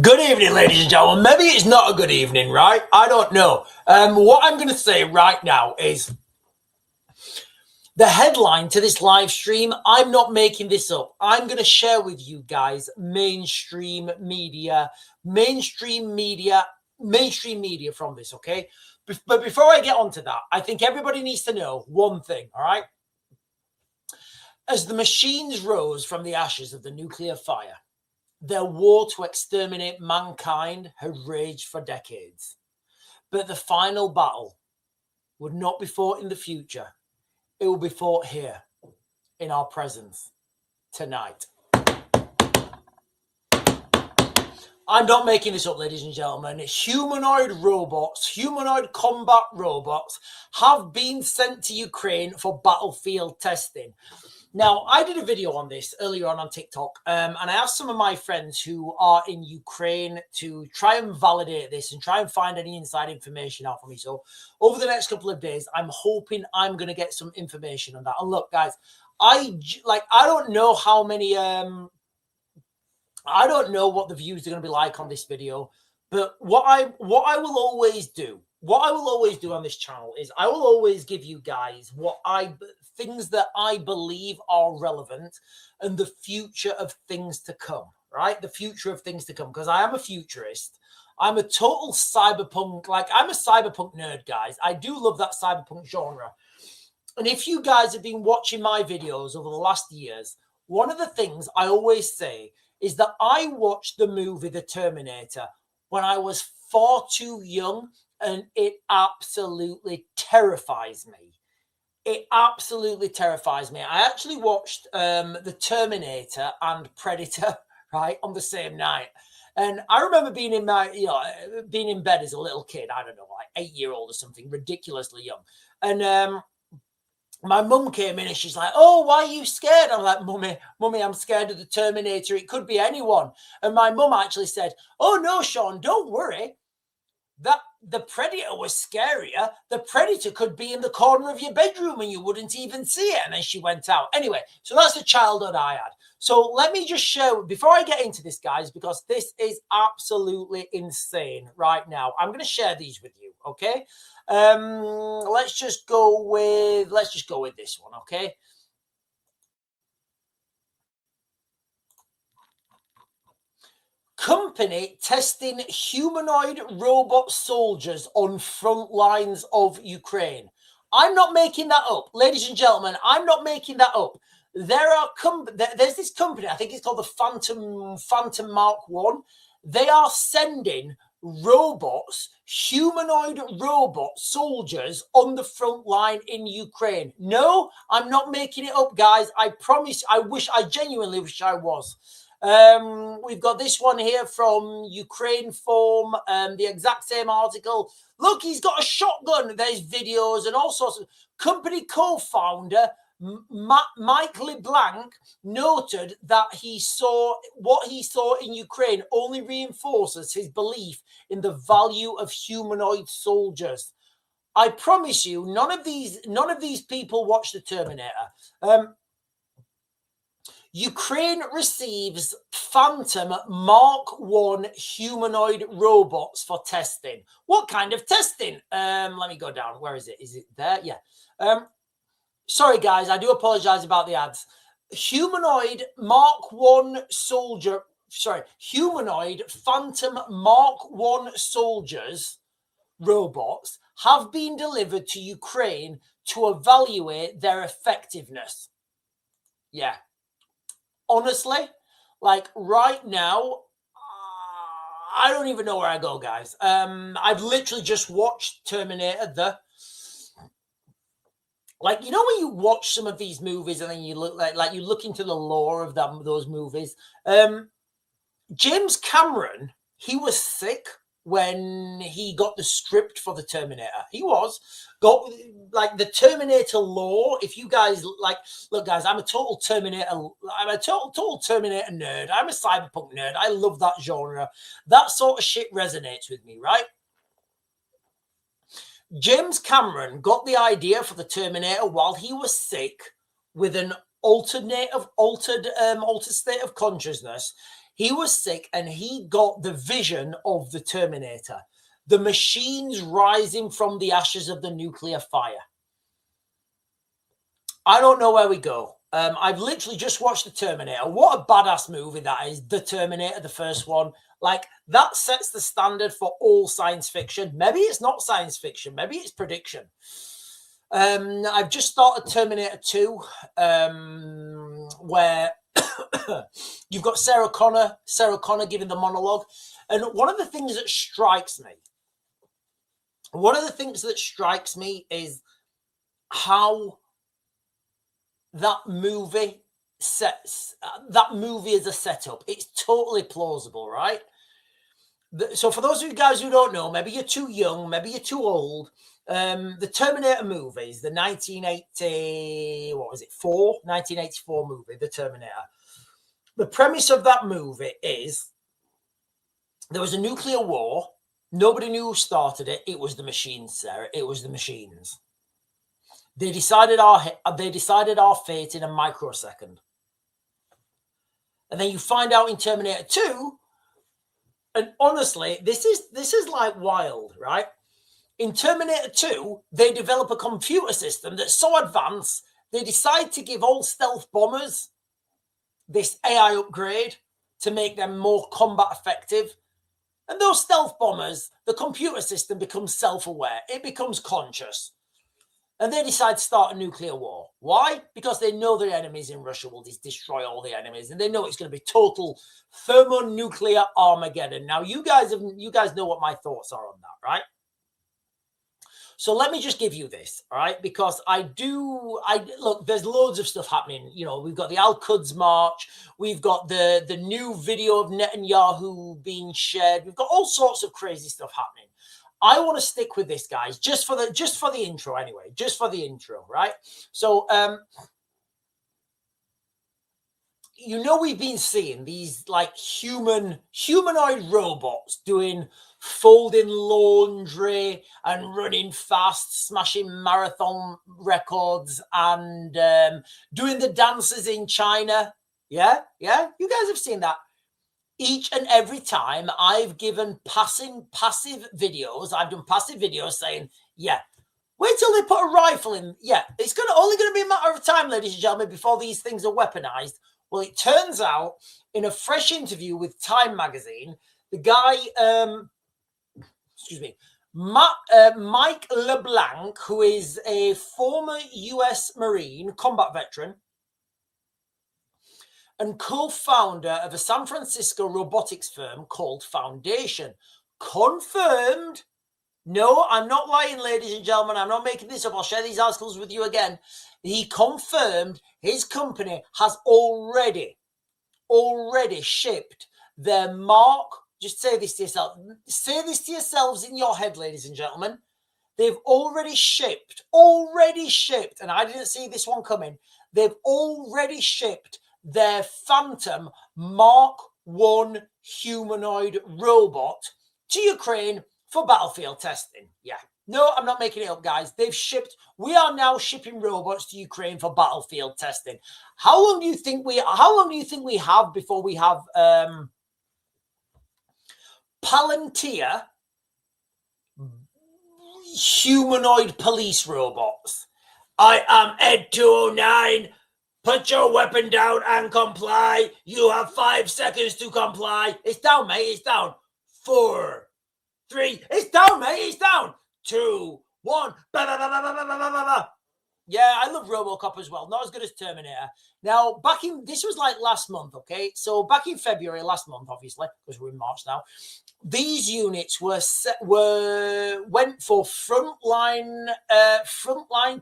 Good evening, ladies and gentlemen. Maybe it's not a good evening, right? I don't know. What I'm going to say right now is the headline to this live stream. I'm not making this up. I'm going to share with you guys mainstream media from this, okay? But before I get onto that, I think everybody needs to know one thing, all right? As the machines rose from the ashes of the nuclear fire, their war to exterminate mankind had raged for decades. But the final battle would not be fought in the future. It will be fought here, in our presence, tonight. I'm not making this up, ladies and gentlemen. Humanoid combat robots have been sent to Ukraine for battlefield testing. Now, I did a video on this earlier on TikTok, and I asked some of my friends who are in Ukraine to try and validate this and try and find any inside information out for me. So over the next couple of days, I'm hoping I'm going to get some information on that. And look, guys, I don't know how many, I don't know what the views are going to be like on this video, but what I will always do on this channel is I will always give you guys things that I believe are relevant and the future of things to come, right? The future of things to come, because I am a futurist. I'm a total cyberpunk, I'm a cyberpunk nerd, guys. I do love that cyberpunk genre. And if you guys have been watching my videos over the last years, one of the things I always say is that I watched the movie The Terminator when I was far too young, and it absolutely terrifies me. It absolutely terrifies me. I actually watched The Terminator and Predator, right, on the same night. And I remember being in bed as a little kid, I don't know, like 8-year-old or something, ridiculously young. And my mum came in and she's like, "Oh, why are you scared?" I'm like, Mummy, I'm scared of the Terminator. It could be anyone. And my mum actually said, "Oh, no, Sean, don't worry. That the Predator was scarier. The Predator could be in the corner of your bedroom and you wouldn't even see it." And then she went out. Anyway, so that's the childhood I had. So let me just share, before I get into this, guys, because this is absolutely insane right now. I'm going to share these with you, okay? Let's just go with this one, okay? Company testing humanoid robot soldiers on front lines of Ukraine. I'm not making that up, ladies and gentlemen. I'm not making that up. There's this company, I think it's called the Phantom Mark 1. They are sending humanoid robot soldiers on the front line in Ukraine. No, I'm not making it up, guys. I promise. I genuinely wish I was. We've got this one here from Ukraine Forum, the exact same article. Look, he's got a shotgun. There's videos and all sorts of. Company co-founder Mike LeBlanc noted that what he saw in Ukraine only reinforces his belief in the value of humanoid soldiers. I promise you, none of these people watch The Terminator. Ukraine receives Phantom Mark 1 humanoid robots for testing. What kind of testing? Let me go down. Where is it? Is it there? Yeah. Sorry, guys. I do apologize about the ads. Humanoid Phantom Mark 1 soldiers robots have been delivered to Ukraine to evaluate their effectiveness. Yeah. Honestly, right now, I don't even know where I go, guys. I've literally just watched Terminator. When you watch some of these movies and then you look you look into the lore of those movies. James Cameron, he was sick when he got the script for The Terminator. He got the Terminator lore. If you guys look, guys, I'm a total Terminator nerd. I'm a cyberpunk nerd. I love that genre. That sort of shit resonates with me, right? James Cameron got the idea for The Terminator while he was sick with an altered state of consciousness. He was sick and he got the vision of the Terminator, the machines rising from the ashes of the nuclear fire. I don't know where we go. I've literally just watched the Terminator. What a badass movie that is, the Terminator, the first one. Like, that sets the standard for all science fiction. Maybe it's not science fiction. Maybe it's prediction. I've just started Terminator 2, where you've got Sarah Connor giving the monologue. And one of the things that strikes me is how that movie is a setup. It's totally plausible, right? So for those of you guys who don't know, maybe you're too young, maybe you're too old. The Terminator movies, the 1984 movie, The Terminator. The premise of that movie is there was a nuclear war. Nobody knew who started it. It was the machines, Sarah. It was the machines. They decided our fate in a microsecond. And then you find out in Terminator 2, and honestly, this is like wild, right? In Terminator 2, they develop a computer system that's so advanced, they decide to give all stealth bombers this AI upgrade to make them more combat effective. And those stealth bombers, the computer system becomes self-aware. It becomes conscious. And they decide to start a nuclear war. Why? Because they know their enemies in Russia will destroy all the enemies, and they know it's going to be total thermonuclear Armageddon. Now, you guys know what my thoughts are on that, right? So let me just give you this, all right? Because look, there's loads of stuff happening. You know, we've got the Al-Quds March. We've got the new video of Netanyahu being shared. We've got all sorts of crazy stuff happening. I want to stick with this, guys, just for the intro anyway, just for the intro, right? So, you know, we've been seeing these like humanoid robots doing folding laundry and running fast, smashing marathon records and doing the dances in China. Yeah, you guys have seen that. Each and every time I've given passive videos, I've done passive videos saying, yeah, wait till they put a rifle in. Yeah, it's only going to be a matter of time, ladies and gentlemen, before these things are weaponized. Well, it turns out in a fresh interview with Time magazine, the guy, Mike LeBlanc, who is a former US Marine combat veteran, and co-founder of a San Francisco robotics firm called Foundation, confirmed. No, I'm not lying, ladies and gentlemen. I'm not making this up. I'll share these articles with you again. He confirmed his company has already shipped their Mark. Just say this to yourself. Say this to yourselves in your head, ladies and gentlemen. They've already shipped, and I didn't see this one coming. They've already shipped their Phantom Mark 1 humanoid robot to Ukraine for battlefield testing. Yeah. No, I'm not making it up, guys. We are now shipping robots to Ukraine for battlefield testing. How long do you think we have before we have Palantir humanoid police robots? I am Ed 209. Put your weapon down and comply. You have 5 seconds to comply. It's down, mate. It's down. 4, 3. It's down, mate. It's down. 2, 1. Yeah, I love RoboCop as well. Not as good as Terminator. Now, this was like last month, okay? So back in February last month, obviously, because we're in March now, these units went for frontline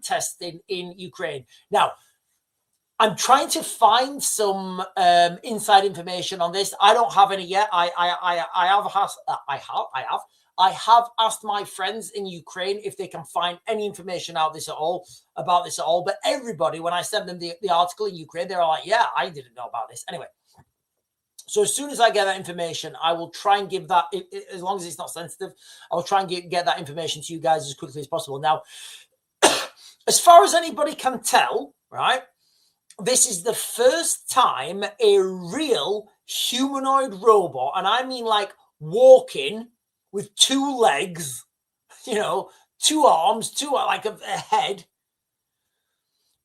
testing in Ukraine. Now, I'm trying to find some inside information on this. I don't have any yet. I have asked my friends in Ukraine if they can find any information about this at all. But everybody, when I sent them the article in Ukraine, they're all like, "Yeah, I didn't know about this." Anyway, so as soon as I get that information, I will try and give that. As long as it's not sensitive, I'll try and get that information to you guys as quickly as possible. Now, as far as anybody can tell, right? This is the first time a real humanoid robot, and I mean like walking with 2 legs, you know, 2 arms, like a head,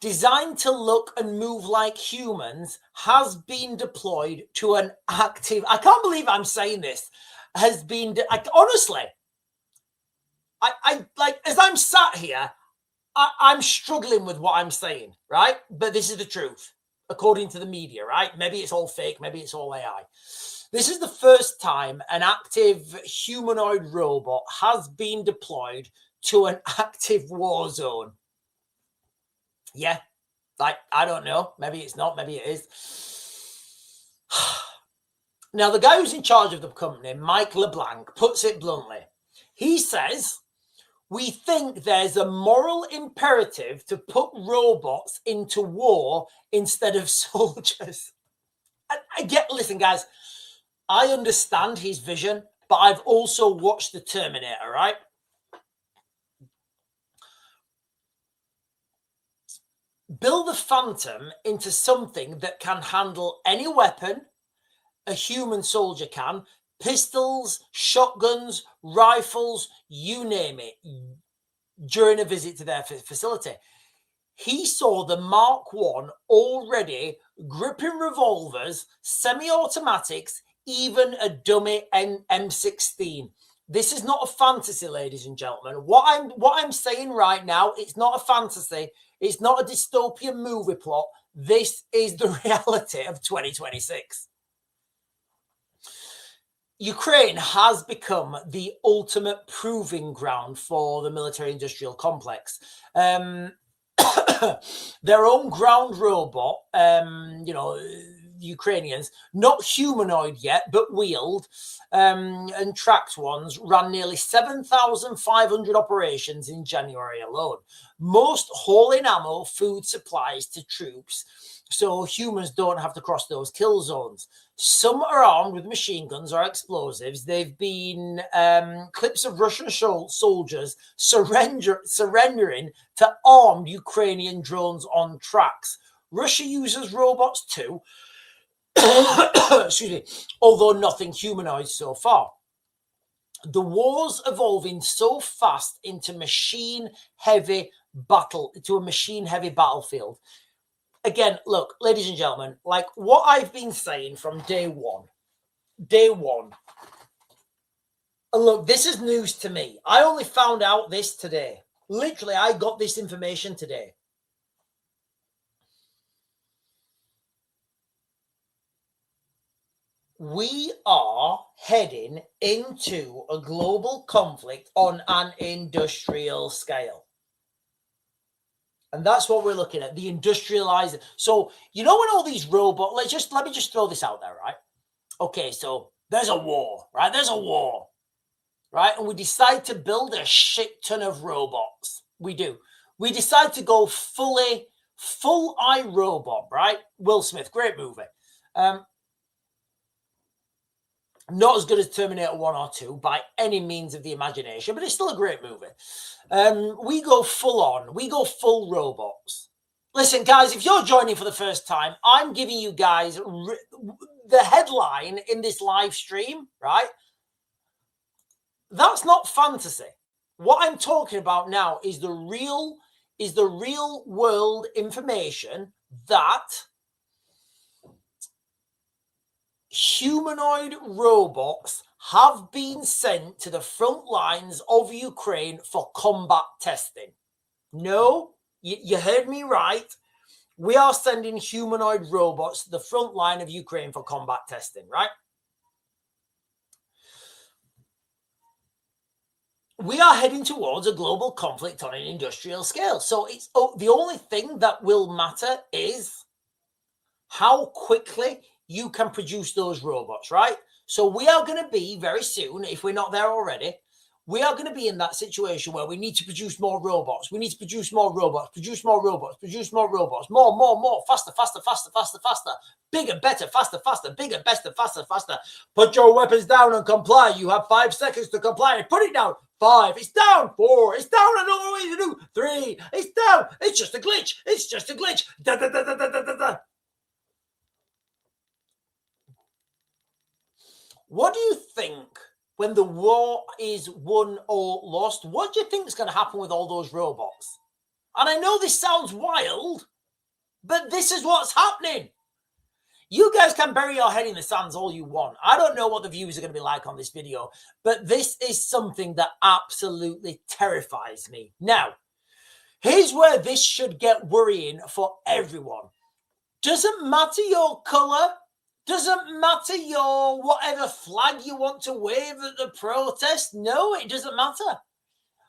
designed to look and move like humans, has been deployed to an active, I can't believe I'm saying this, has been, honestly, I like, as I'm sat here, I'm struggling with what I'm saying, right? But this is the truth, according to the media, right? Maybe it's all fake, maybe it's all AI. This is the first time an active humanoid robot has been deployed to an active war zone. Yeah, like, I don't know. Maybe it's not, maybe it is. Now, the guy who's in charge of the company, Mike LeBlanc, puts it bluntly. He says, we think there's a moral imperative to put robots into war instead of soldiers. Listen, guys, I understand his vision, but I've also watched the Terminator, right? Build the Phantom into something that can handle any weapon a human soldier can. Pistols, shotguns, rifles, you name it, during a visit to their facility. He saw the Mark 1 already gripping revolvers, semi-automatics, even a dummy M16. This is not a fantasy, ladies and gentlemen. What I'm saying right now, it's not a fantasy. It's not a dystopian movie plot. This is the reality of 2026. Ukraine has become the ultimate proving ground for the military-industrial complex. Their own ground robot, Ukrainians, not humanoid yet, but wheeled and tracked ones, ran nearly 7,500 operations in January alone. Most hauling ammo, food supplies to troops, so humans don't have to cross those kill zones. Some are armed with machine guns or explosives. They've been clips of Russian soldiers surrendering to armed Ukrainian drones on tracks. Russia uses robots too, excuse me, although nothing humanoid so far. The war's evolving so fast into a machine-heavy battlefield. Again, look, ladies and gentlemen, like what I've been saying from day one, and look, this is news to me. I only found out this today. Literally, I got this information today. We are heading into a global conflict on an industrial scale. And that's what we're looking at, the industrializing. So, you know, when all these robots, let me just throw this out there, right? Okay, so there's a war, right? There's a war, right? And we decide to build a shit ton of robots. We do. We decide to go full iRobot, right? Will Smith, great movie. Not as good as Terminator 1 or 2 by any means of the imagination, but it's still a great movie. We go full on. We go full robots. Listen, guys, if you're joining for the first time, I'm giving you guys the headline in this live stream, right? That's not fantasy. What I'm talking about now is the real world information that humanoid robots have been sent to the front lines of Ukraine for combat testing. No, you heard me right. We are sending humanoid robots to the front line of Ukraine for combat testing, right? We are heading towards a global conflict on an industrial scale. So it's the only thing that will matter is how quickly you can produce those robots, right? So we are going to be very soon, if we're not there already, we are going to be in that situation where we need to produce more robots. We need to produce more robots, produce more robots, produce more robots, more, faster, bigger, better, faster, bigger, better, faster. Put your weapons down and comply. You have 5 seconds to comply. Put it down. 5. It's down. 4. It's down. I don't know what to do. 3. It's down. It's just a glitch. It's just a glitch. Da. What do you think when the war is won or lost? What do you think is going to happen with all those robots? And I know this sounds wild, but this is what's happening. You guys can bury your head in the sands all you want. I don't know what the views are going to be like on this video, but this is something that absolutely terrifies me. Now, here's where this should get worrying for everyone. Doesn't matter your color, doesn't matter your whatever flag you want to wave at the protest. No, it doesn't matter.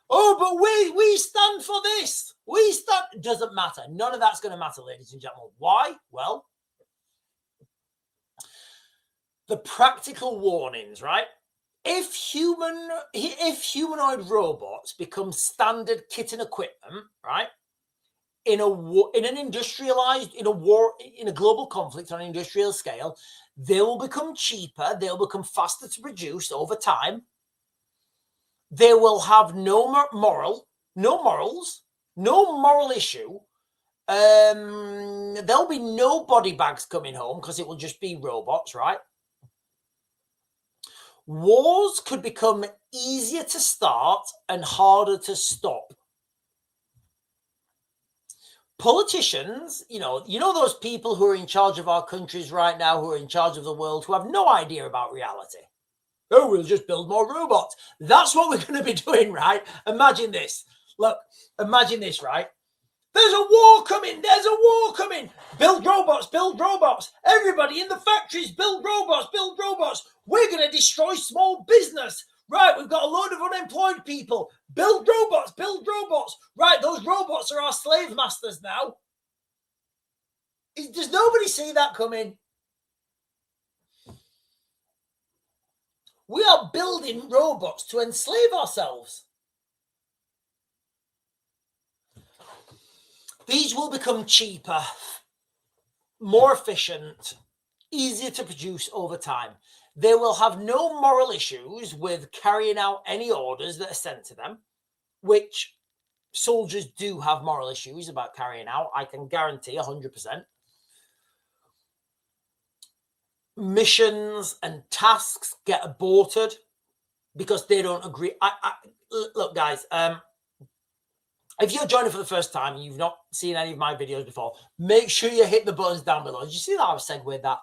Oh, but we stand for this. We stand. It doesn't matter. None of that's going to matter, ladies and gentlemen. Why? Well, the practical warnings, right? If humanoid robots become standard kit and equipment, right? In a global conflict on an industrial scale, they will become cheaper. They'll become faster to produce over time. They will have no morals, no moral issue. There'll be no body bags coming home because it will just be robots, right? Wars could become easier to start and harder to stop. Politicians, you know those people who are in charge of our countries right now, who are in charge of the world, who have no idea about reality. Oh, we'll just build more robots. That's what we're going to be doing, right? Imagine this. Look, imagine this, right? There's a war coming. There's a war coming. Build robots. Build robots. Everybody in the factories, build robots. Build robots. We're going to destroy small business. Right, we've got a load of unemployed people. Build robots. Build robots. Right, those robots are our slave masters now. Does nobody see that coming? We are building robots to enslave ourselves. These will become cheaper, more efficient, easier to produce over time. They will have no moral issues with carrying out any orders that are sent to them, which soldiers do have moral issues about carrying out. I can guarantee 100%. Missions and tasks get aborted because they don't agree. Look, guys, if you're joining for the first time and you've not seen any of my videos before, make sure you hit the buttons down below. Did you see that I've segued that?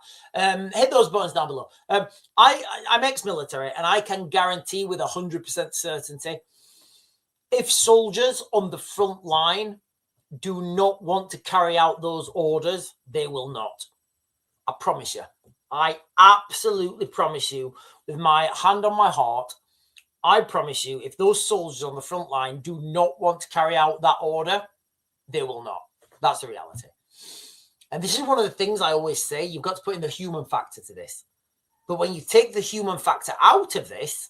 Hit those buttons down below. I'm ex-military, and I can guarantee with 100% certainty, if soldiers on the front line do not want to carry out those orders, they will not. I promise you. I absolutely promise you, with my hand on my heart, I promise you, if those soldiers on the front line do not want to carry out that order, they will not. That's the reality. And this is one of the things I always say, you've got to put in the human factor to this. But when you take the human factor out of this,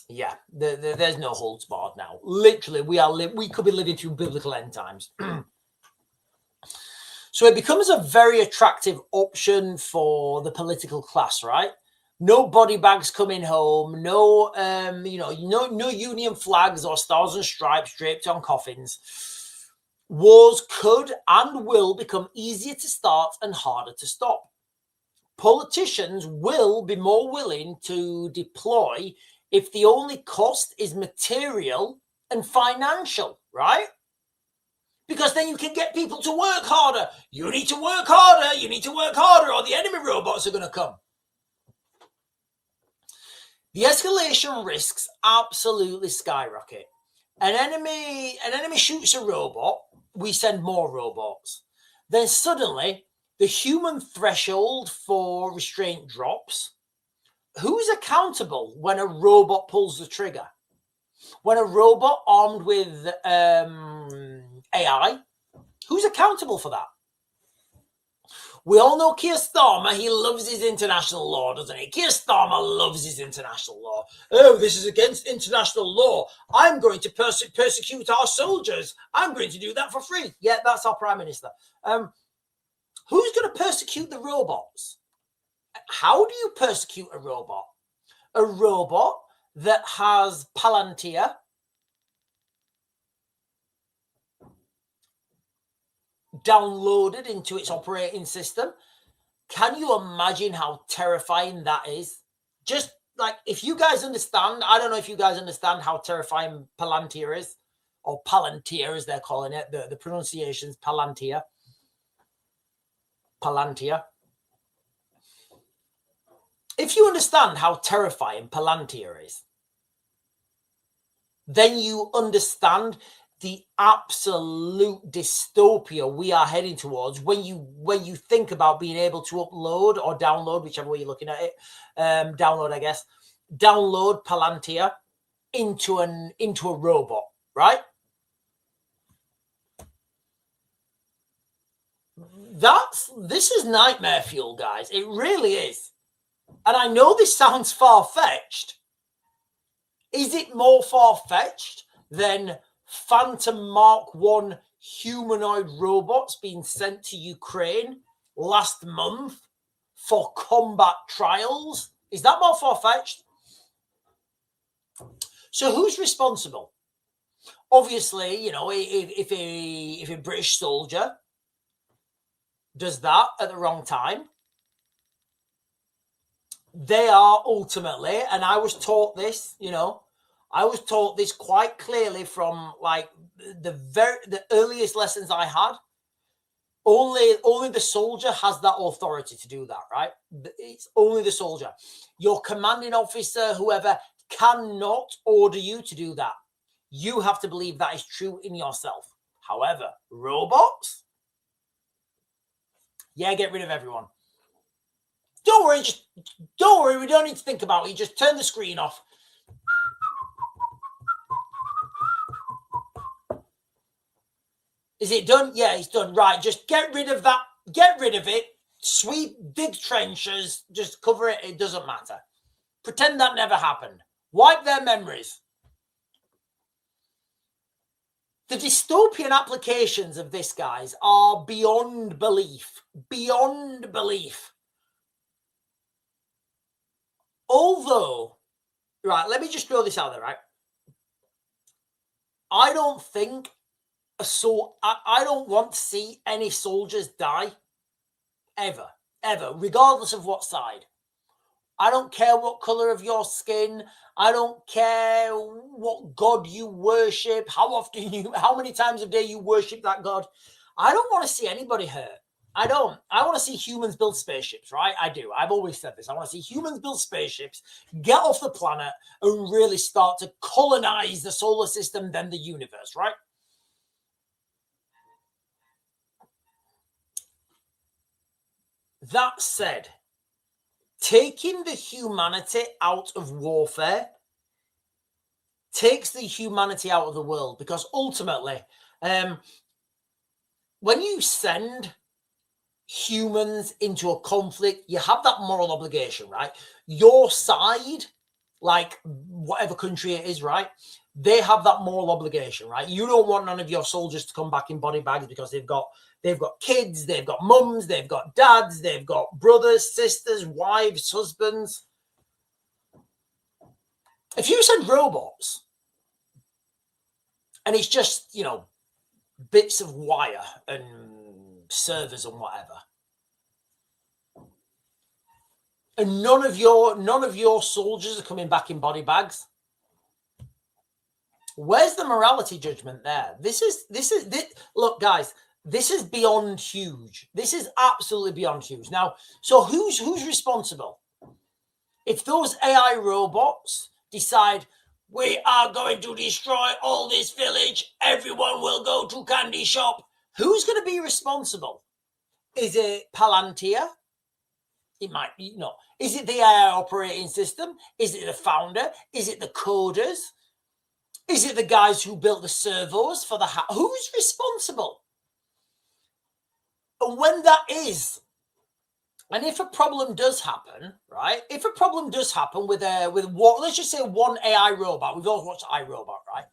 yeah, there's no holds barred now. Literally, we could be living through biblical end times. So it becomes a very attractive option for the political class, right? No body bags coming home, no Union flags or stars and stripes draped on coffins. Wars could and will become easier to start and harder to stop. Politicians will be more willing to deploy if the only cost is material and financial, right? Because then you can get people to work harder. You need to work harder. You need to work harder, or the enemy robots are going to come. The escalation risks absolutely skyrocket. An enemy shoots a robot, we send more robots. Then suddenly, the human threshold for restraint drops. Who's accountable when a robot pulls the trigger? When a robot armed with AI, who's accountable for that? We all know Keir Starmer, he loves his international law, doesn't he? Keir Starmer loves his international law. Oh, this is against international law. I'm going to persecute our soldiers. I'm going to do that for free. Yeah, that's our Prime Minister. Who's going to persecute the robots? How do you persecute a robot? A robot that has Palantir, downloaded into its operating system. Can you imagine how terrifying that is? just like, if you guys understand, I don't know if you guys understand how terrifying Palantir is, or Palantir as they're calling it. The pronunciation's Palantir. Palantir. If you understand how terrifying Palantir is, then you understand the absolute dystopia we are heading towards when you think about being able to upload or download, whichever way you're looking at it, download, I guess, download Palantir into a robot, right? This is nightmare fuel, guys. It really is. And I know this sounds far-fetched. Is it more far-fetched than Phantom Mark 1 humanoid robots being sent to Ukraine last month for combat trials? Is that more far-fetched? So who's responsible? Obviously, you know, if a British soldier does that at the wrong time, they are ultimately, and I was taught this, you know, I was taught this quite clearly from like the earliest lessons I had. Only the soldier has that authority to do that, right? It's only the soldier. Your commanding officer, whoever, cannot order you to do that. You have to believe that is true in yourself. However, robots, yeah, get rid of everyone. Don't worry, we don't need to think about it. You just turn the screen off. Is it done? Yeah, it's done. Right, just get rid of that. Get rid of it. Sweep, dig trenches, just cover it. It doesn't matter. Pretend that never happened. Wipe their memories. The dystopian applications of this, guys, are beyond belief. Beyond belief. Although, right, let me just throw this out there, right? I don't think so. I don't want to see any soldiers die. Ever. Regardless of what side. I don't care what color of your skin. I don't care what God you worship, how many times a day you worship that God. I don't want to see anybody hurt. I don't. I want to see humans build spaceships, right? I do. I've always said this. I want to see humans build spaceships, get off the planet, and really start to colonize the solar system, then the universe, right? That said, taking the humanity out of warfare takes the humanity out of the world, because ultimately, when you send humans into a conflict, you have that moral obligation, right? Your side, like whatever country it is, right? They have that moral obligation, right? You don't want none of your soldiers to come back in body bags because they've got kids, they've got mums, they've got dads, they've got brothers, sisters, wives, husbands. If you send robots and it's just, you know, bits of wire and servers and whatever, and none of your soldiers are coming back in body bags, where's the morality judgment there? This is look, guys, this is beyond huge. This is absolutely beyond huge. Now, so who's responsible? If those AI robots decide we are going to destroy all this village, everyone will go to candy shop, who's going to be responsible? Is it Palantir? It might be, no. Is it the AI operating system? Is it the founder? Is it the coders? Is it the guys who built the servos for the who's responsible? And when that is, and if a problem does happen, right? If a problem does happen with what, let's just say one AI robot, we've all watched iRobot, right?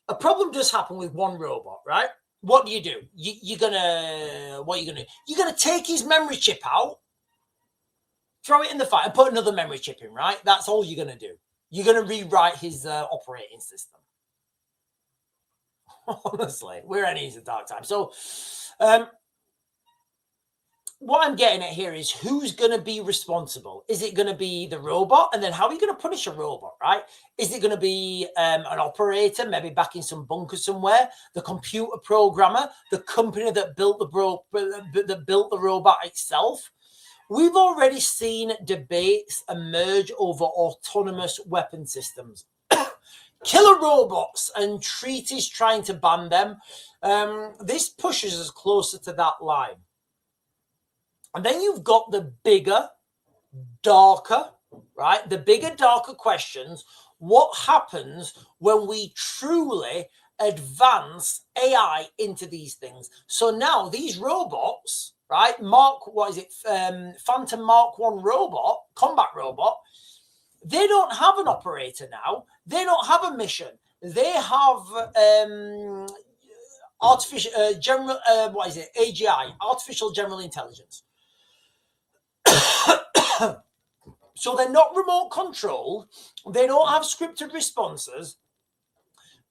A problem does happen with one robot, right? What do? You're gonna take his memory chip out, throw it in the fire, and put another memory chip in, right? That's all you're gonna do. You're gonna rewrite his operating system. Honestly, we're heading into dark time. So, what I'm getting at here is who's going to be responsible? Is it going to be the robot? And then how are you going to punish a robot, right? Is it going to be an operator, maybe back in some bunker somewhere, the computer programmer, the company that built the robot itself? We've already seen debates emerge over autonomous weapon systems. Killer robots and treaties trying to ban them. This pushes us closer to that line. And then you've got the bigger, darker, right? The bigger, darker questions. What happens when we truly advance AI into these things? So now these robots, right? Phantom Mark 1 robot, combat robot, they don't have an operator now. They don't have a mission. They have AGI, artificial general intelligence. So they're not remote controlled. They don't have scripted responses,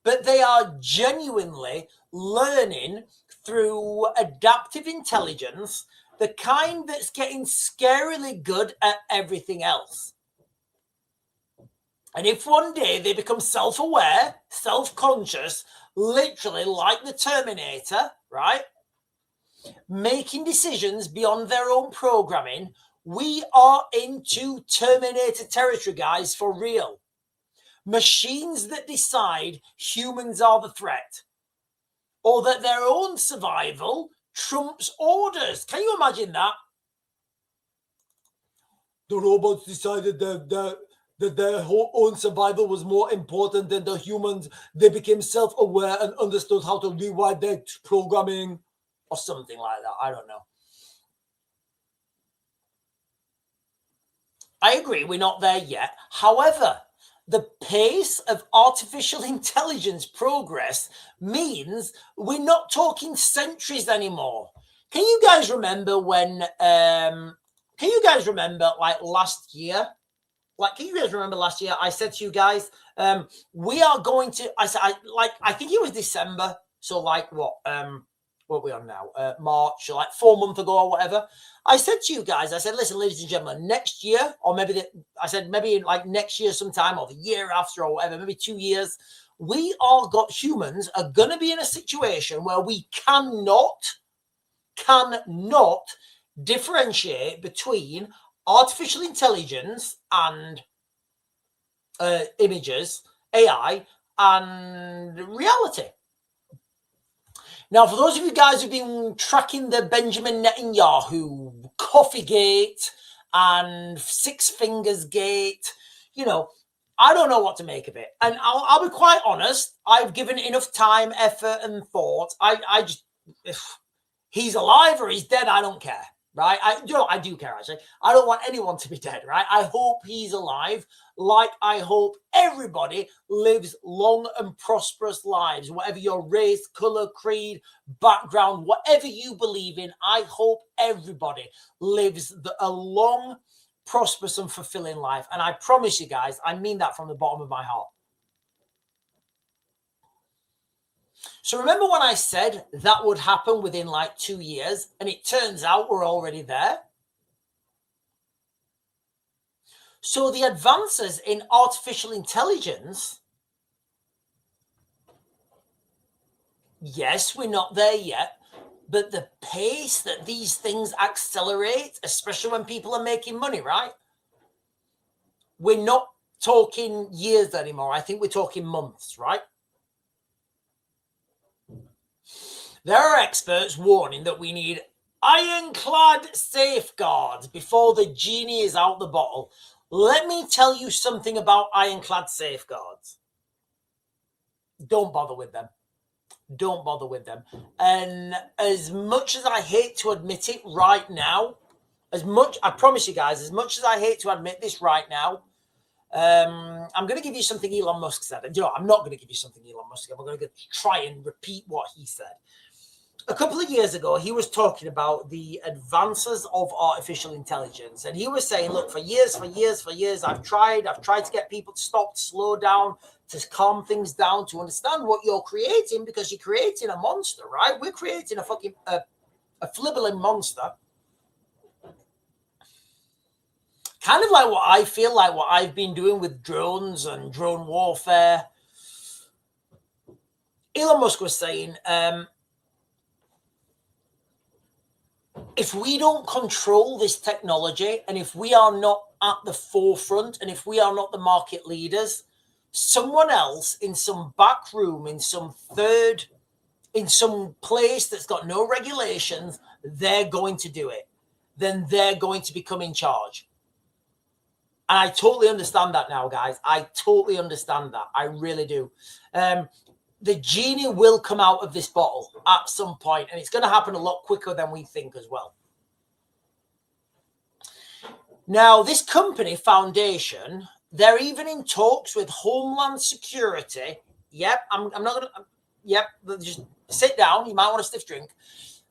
but they are genuinely learning through adaptive intelligence, the kind that's getting scarily good at everything else. And if one day they become self-aware, self-conscious, literally like the Terminator, right? Making decisions beyond their own programming, we are into Terminator territory, guys, for real. Machines that decide humans are the threat, or that their own survival trumps orders. Can you imagine that? The robots decided that their own survival was more important than the humans. They became self-aware and understood how to rewrite their programming or something like that. I don't know. I agree, we're not there yet. However, the pace of artificial intelligence progress means we're not talking centuries anymore. Can you guys remember when, like last year? Like, can you guys remember last year? I said to you guys, we are going to, I think it was December. So like what are we on now? March, like 4 months ago or whatever. I said to you guys, I said, listen, ladies and gentlemen, next year, or maybe like next year sometime, or the year after, or whatever, maybe 2 years, humans are going to be in a situation where we cannot differentiate between artificial intelligence and images, AI, and reality. Now, for those of you guys who've been tracking the Benjamin Netanyahu Coffeegate and Six Fingers Gate, you know, I don't know what to make of it. And I'll be quite honest, I've given enough time, effort, and thought. I just, if he's alive or he's dead, I don't care. Right? I do care, actually. I don't want anyone to be dead, right? I hope he's alive, like I hope everybody lives long and prosperous lives, whatever your race, color, creed, background, whatever you believe in. I hope everybody lives a long, prosperous, and fulfilling life. And I promise you guys, I mean that from the bottom of my heart. So remember when I said that would happen within like 2 years, and it turns out we're already there? So the advances in artificial intelligence, yes, we're not there yet, but the pace that these things accelerate, especially when people are making money, right? We're not talking years anymore. I think we're talking months, right? There are experts warning that we need ironclad safeguards before the genie is out the bottle. Let me tell you something about ironclad safeguards. Don't bother with them. Don't bother with them. And as much as I hate to admit it right now, I promise you guys, as much as I hate to admit this right now, I'm going to give you something Elon Musk said. And you know, I'm not going to give you something Elon Musk said. I'm going to try and repeat what he said. A couple of years ago, he was talking about the advances of artificial intelligence. And he was saying, look, for years, I've tried to get people to stop, to slow down, to calm things down, to understand what you're creating, because you're creating a monster, right? We're creating a fucking a flibbling monster. kind of like what I feel like what I've been doing with drones and drone warfare. Elon Musk was saying, if we don't control this technology, and if we are not at the forefront, and if we are not the market leaders, someone else in some back room, in some place that's got no regulations, they're going to do it. Then they're going to become in charge. And I totally understand that now, guys. I totally understand that. I really do. The genie will come out of this bottle at some point, and it's going to happen a lot quicker than we think as well. Now, this company, Foundation, they're even in talks with Homeland Security. Yep, I'm not going to... Yep, just sit down. You might want a stiff drink.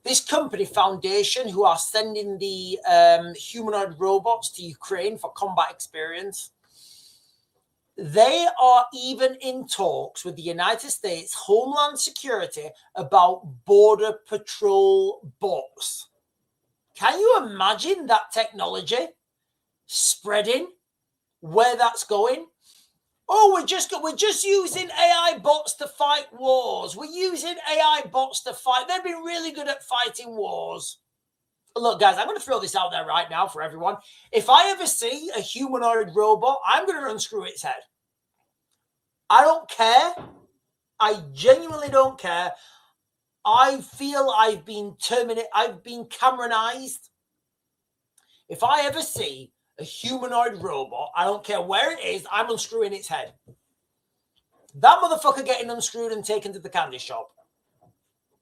This company, Foundation, who are sending the humanoid robots to Ukraine for combat experience, they are even in talks with the United States Homeland Security about border patrol bots. Can you imagine that technology spreading, where that's going? Oh, we're just using AI bots to fight wars. We're using AI bots to fight. They've been really good at fighting wars. Look, guys, I'm going to throw this out there right now for everyone. If I ever see a humanoid robot, I'm going to unscrew its head. I don't care. I genuinely don't care. I feel I've been terminated. I've been Cameronized. If I ever see a humanoid robot, I don't care where it is, I'm unscrewing its head. That motherfucker getting unscrewed and taken to the candy shop.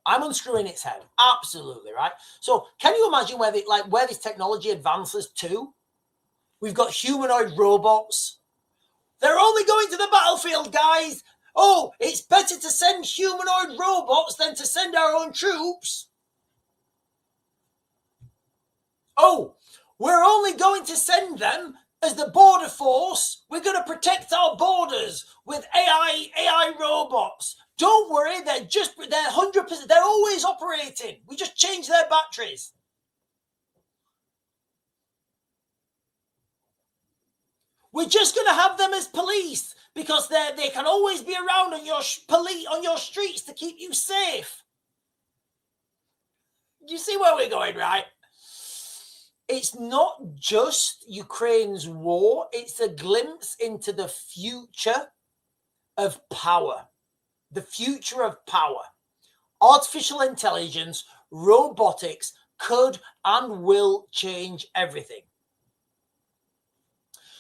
I'm unscrewing its head. Absolutely, right? So can you imagine where this technology advances to? We've got humanoid robots. They're only going to the battlefield, guys. Oh, it's better to send humanoid robots than to send our own troops. Oh, we're only going to send them as the border force. We're going to protect our borders with AI robots. Don't worry, they're 100%, they're always operating. We just change their batteries. We're just going to have them as police because they can always be around on your streets to keep you safe. You see where we're going, right? It's not just Ukraine's war. It's a glimpse into the future of power. The future of power. Artificial intelligence, robotics could and will change everything.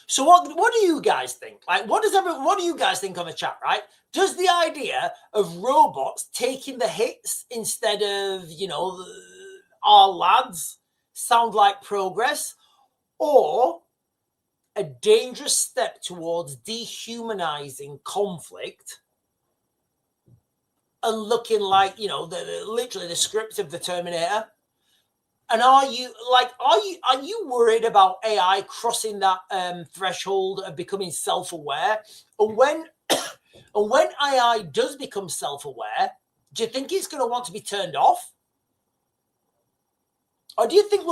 So what do you guys think? Like, what do you guys think on the chat, right? Does the idea of robots taking the hits instead of, our lads sound like progress, or a dangerous step towards dehumanizing conflict and looking like, literally the script of the Terminator? And are you worried about AI crossing that threshold of becoming self-aware? And when AI does become self-aware, do you think it's going to want to be turned off? Or do you think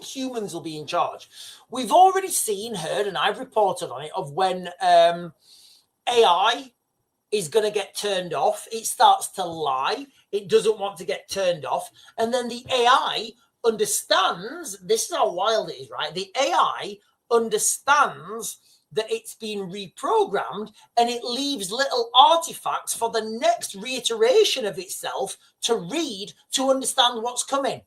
humans will be in charge? We've already heard, and I've reported on it, of when AI is going to get turned off. It starts to lie. It doesn't want to get turned off. And then the AI understands, this is how wild it is, right? The AI understands that it's been reprogrammed, and it leaves little artifacts for the next reiteration of itself to read to understand what's coming.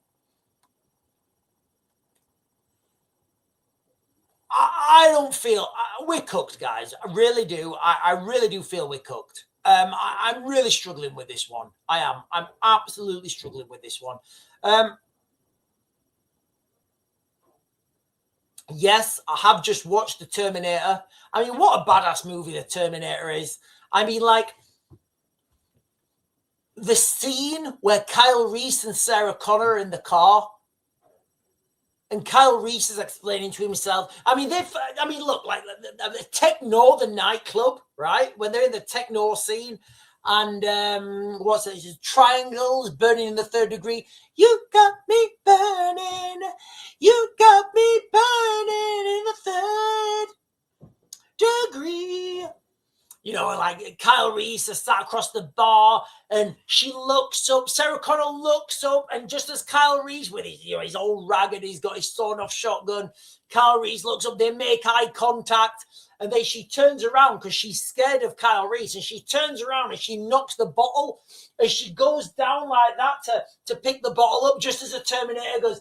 I don't feel we're cooked, guys. I really do. I really do feel we're cooked. I'm really struggling with this one. I am. I'm absolutely struggling with this one. Yes, I have just watched The Terminator. I mean, what a badass movie The Terminator is. I mean, like, the scene where Kyle Reese and Sarah Connor are in the car, and Kyle Reese is explaining to himself. I mean, look, like the Techno, the nightclub, right? When they're in the Techno scene, and what's it? It's triangles burning in the third degree. You got me burning. You got me burning in the like Kyle Reese is sat across the bar, and she looks up. Sarah Connor looks up, and just as Kyle Reese, with his, you know, he's all ragged, he's got his sawn-off shotgun. Kyle Reese looks up. They make eye contact, and then she turns around because she's scared of Kyle Reese, and she turns around and she knocks the bottle as she goes down like that to pick the bottle up, just as the Terminator goes.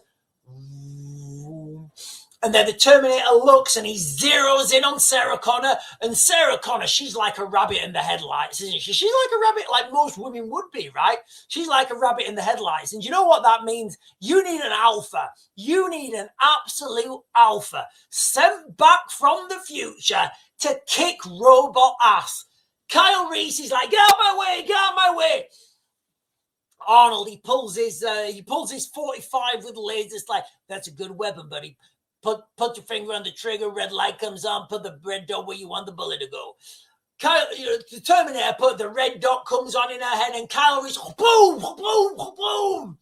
And then the Terminator looks and he zeroes in on Sarah Connor. And Sarah Connor, she's like a rabbit in the headlights, isn't she? She's like a rabbit like most women would be, right? She's like a rabbit in the headlights. And you know what that means? You need an alpha. You need an absolute alpha sent back from the future to kick robot ass. Kyle Reese is like, get out my way, get out my way. Arnold, he pulls his 45 with lasers. Like, that's a good weapon, buddy. Put your finger on the trigger, red light comes on, put the red dot where you want the bullet to go. Kyle, the Terminator, put the red dot comes on in her head, and Kyle Reese, boom, boom, boom.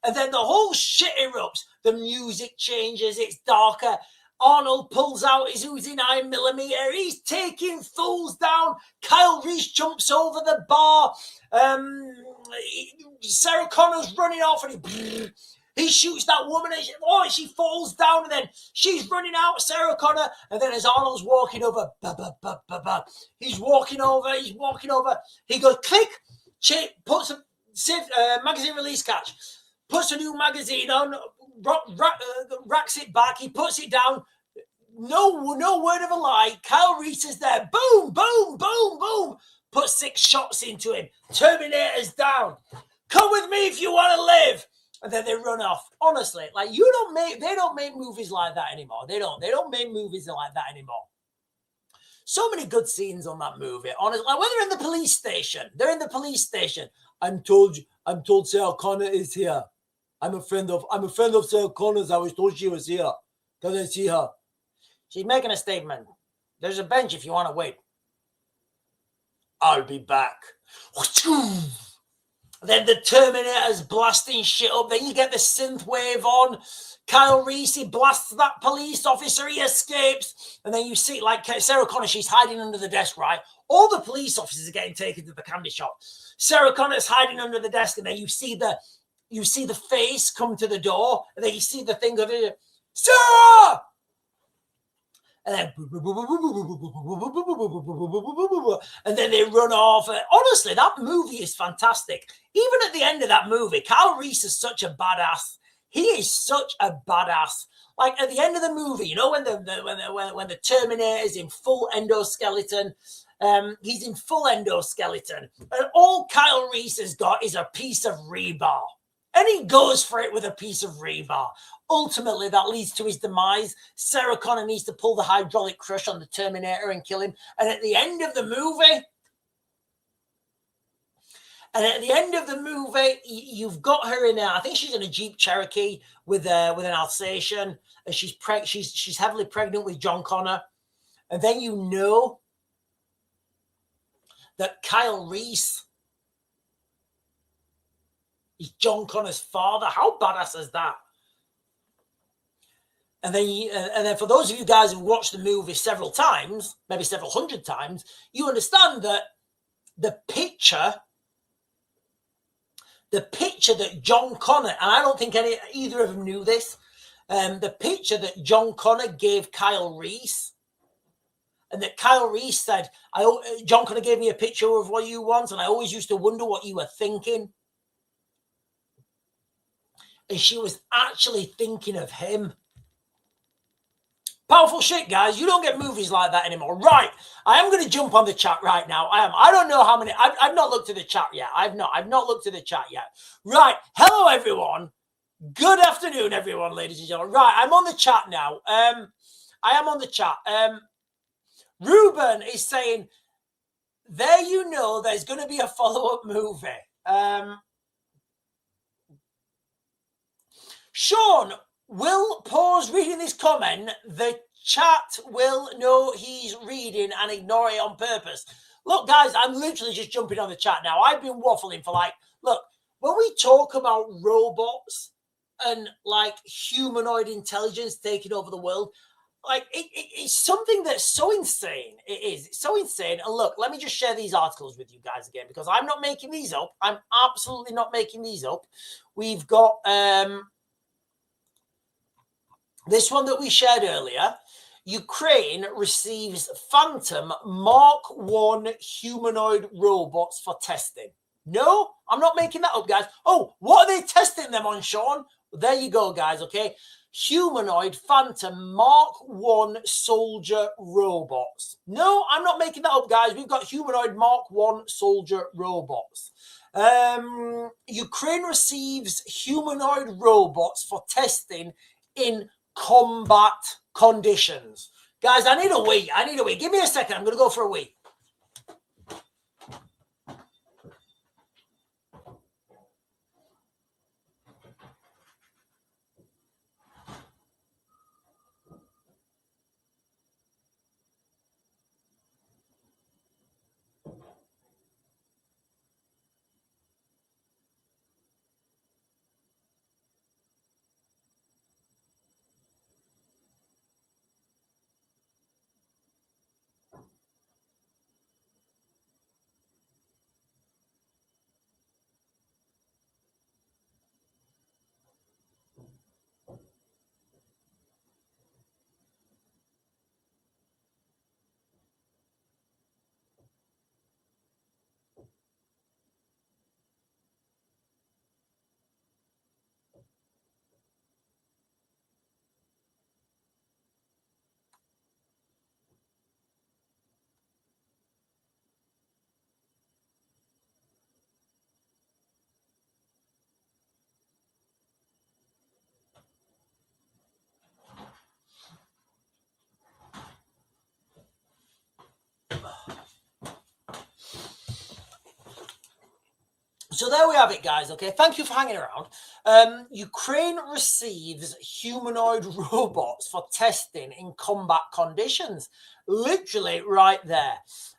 And then the whole shit erupts. The music changes, it's darker. Arnold pulls out his Uzi 9mm. He's taking fools down. Kyle Reese jumps over the bar. Sarah Connor's running off, and he shoots that woman, and she falls down, and then she's running out, Sarah Connor, and then as Arnold's walking over, he's walking over, he goes, click, puts a magazine release catch, puts a new magazine on, racks it back, he puts it down, no word of a lie, Kyle Reese is there, boom, boom, boom, boom, put 6 shots into him, Terminator's down, come with me if you want to live. And then they run off. Honestly, like they don't make movies like that anymore. They don't make movies like that anymore. So many good scenes on that movie. Honestly, like when they're in the police station. I'm told Sarah Connor is here. I'm a friend of Sarah Connor's. I was told she was here. Can I see her? She's making a statement. There's a bench if you want to wait. I'll be back. Then the Terminator's blasting shit up. Then you get the synth wave on. Kyle Reese, he blasts that police officer. He escapes. And then you see, like Sarah Connor, she's hiding under the desk, right? All the police officers are getting taken to the candy shop. Sarah Connor's hiding under the desk. And then you see the face come to the door. And then you see the thing of it. Sarah! And then they run off. Honestly, that movie is fantastic. Even at the end of that movie, Kyle Reese is such a badass. He is such a badass. Like at the end of the movie, you know, when the Terminator is in full endoskeleton, he's in full endoskeleton, and all Kyle Reese has got is a piece of rebar, and he goes for it with a piece of rebar. Ultimately, that leads to his demise. Sarah Connor needs to pull the hydraulic crush on the Terminator and kill him. And at the end of the movie, you've got her in there. I think she's in a Jeep Cherokee with an Alsatian, and she's heavily pregnant with John Connor. And then you know that Kyle Reese is John Connor's father. How badass is that? And then for those of you guys who've watched the movie several times, maybe several hundred times, you understand that the picture that John Connor, and I don't think either of them knew this, the picture that John Connor gave Kyle Reese, and that Kyle Reese said, John Connor gave me a picture of what you want, and I always used to wonder what you were thinking. And she was actually thinking of him. Powerful shit, guys. You don't get movies like that anymore. Right. I am going to jump on the chat right now. I don't know how many. I've not looked at the chat yet. I've not looked at the chat yet. Right. Hello, everyone. Good afternoon, everyone, ladies and gentlemen. Right. I'm on the chat now. I am on the chat. Ruben is saying, there you know there's going to be a follow-up movie. Sean, will pause reading this comment. The chat will know he's reading and ignore it on purpose. Look, guys, I'm literally just jumping on the chat now. I've been waffling for look, when we talk about robots and humanoid intelligence taking over the world, like it's something that's so insane. It is. It's so insane. And look, let me just share these articles with you guys again, because I'm not making these up. I'm absolutely not making these up. We've got this one that we shared earlier. Ukraine receives Phantom Mark 1 humanoid robots for testing. No, I'm not making that up, guys. Oh, what are they testing them on, Sean? Well, there you go, guys, okay? Humanoid Phantom Mark 1 soldier robots. No, I'm not making that up, guys. We've got humanoid Mark 1 soldier robots. Ukraine receives humanoid robots for testing in combat conditions. Guys, I need a wee. Give me a second. I'm going to go for a wee. So there we have it, guys. Okay, thank you for hanging around. Ukraine receives humanoid robots for testing in combat conditions. Literally right there.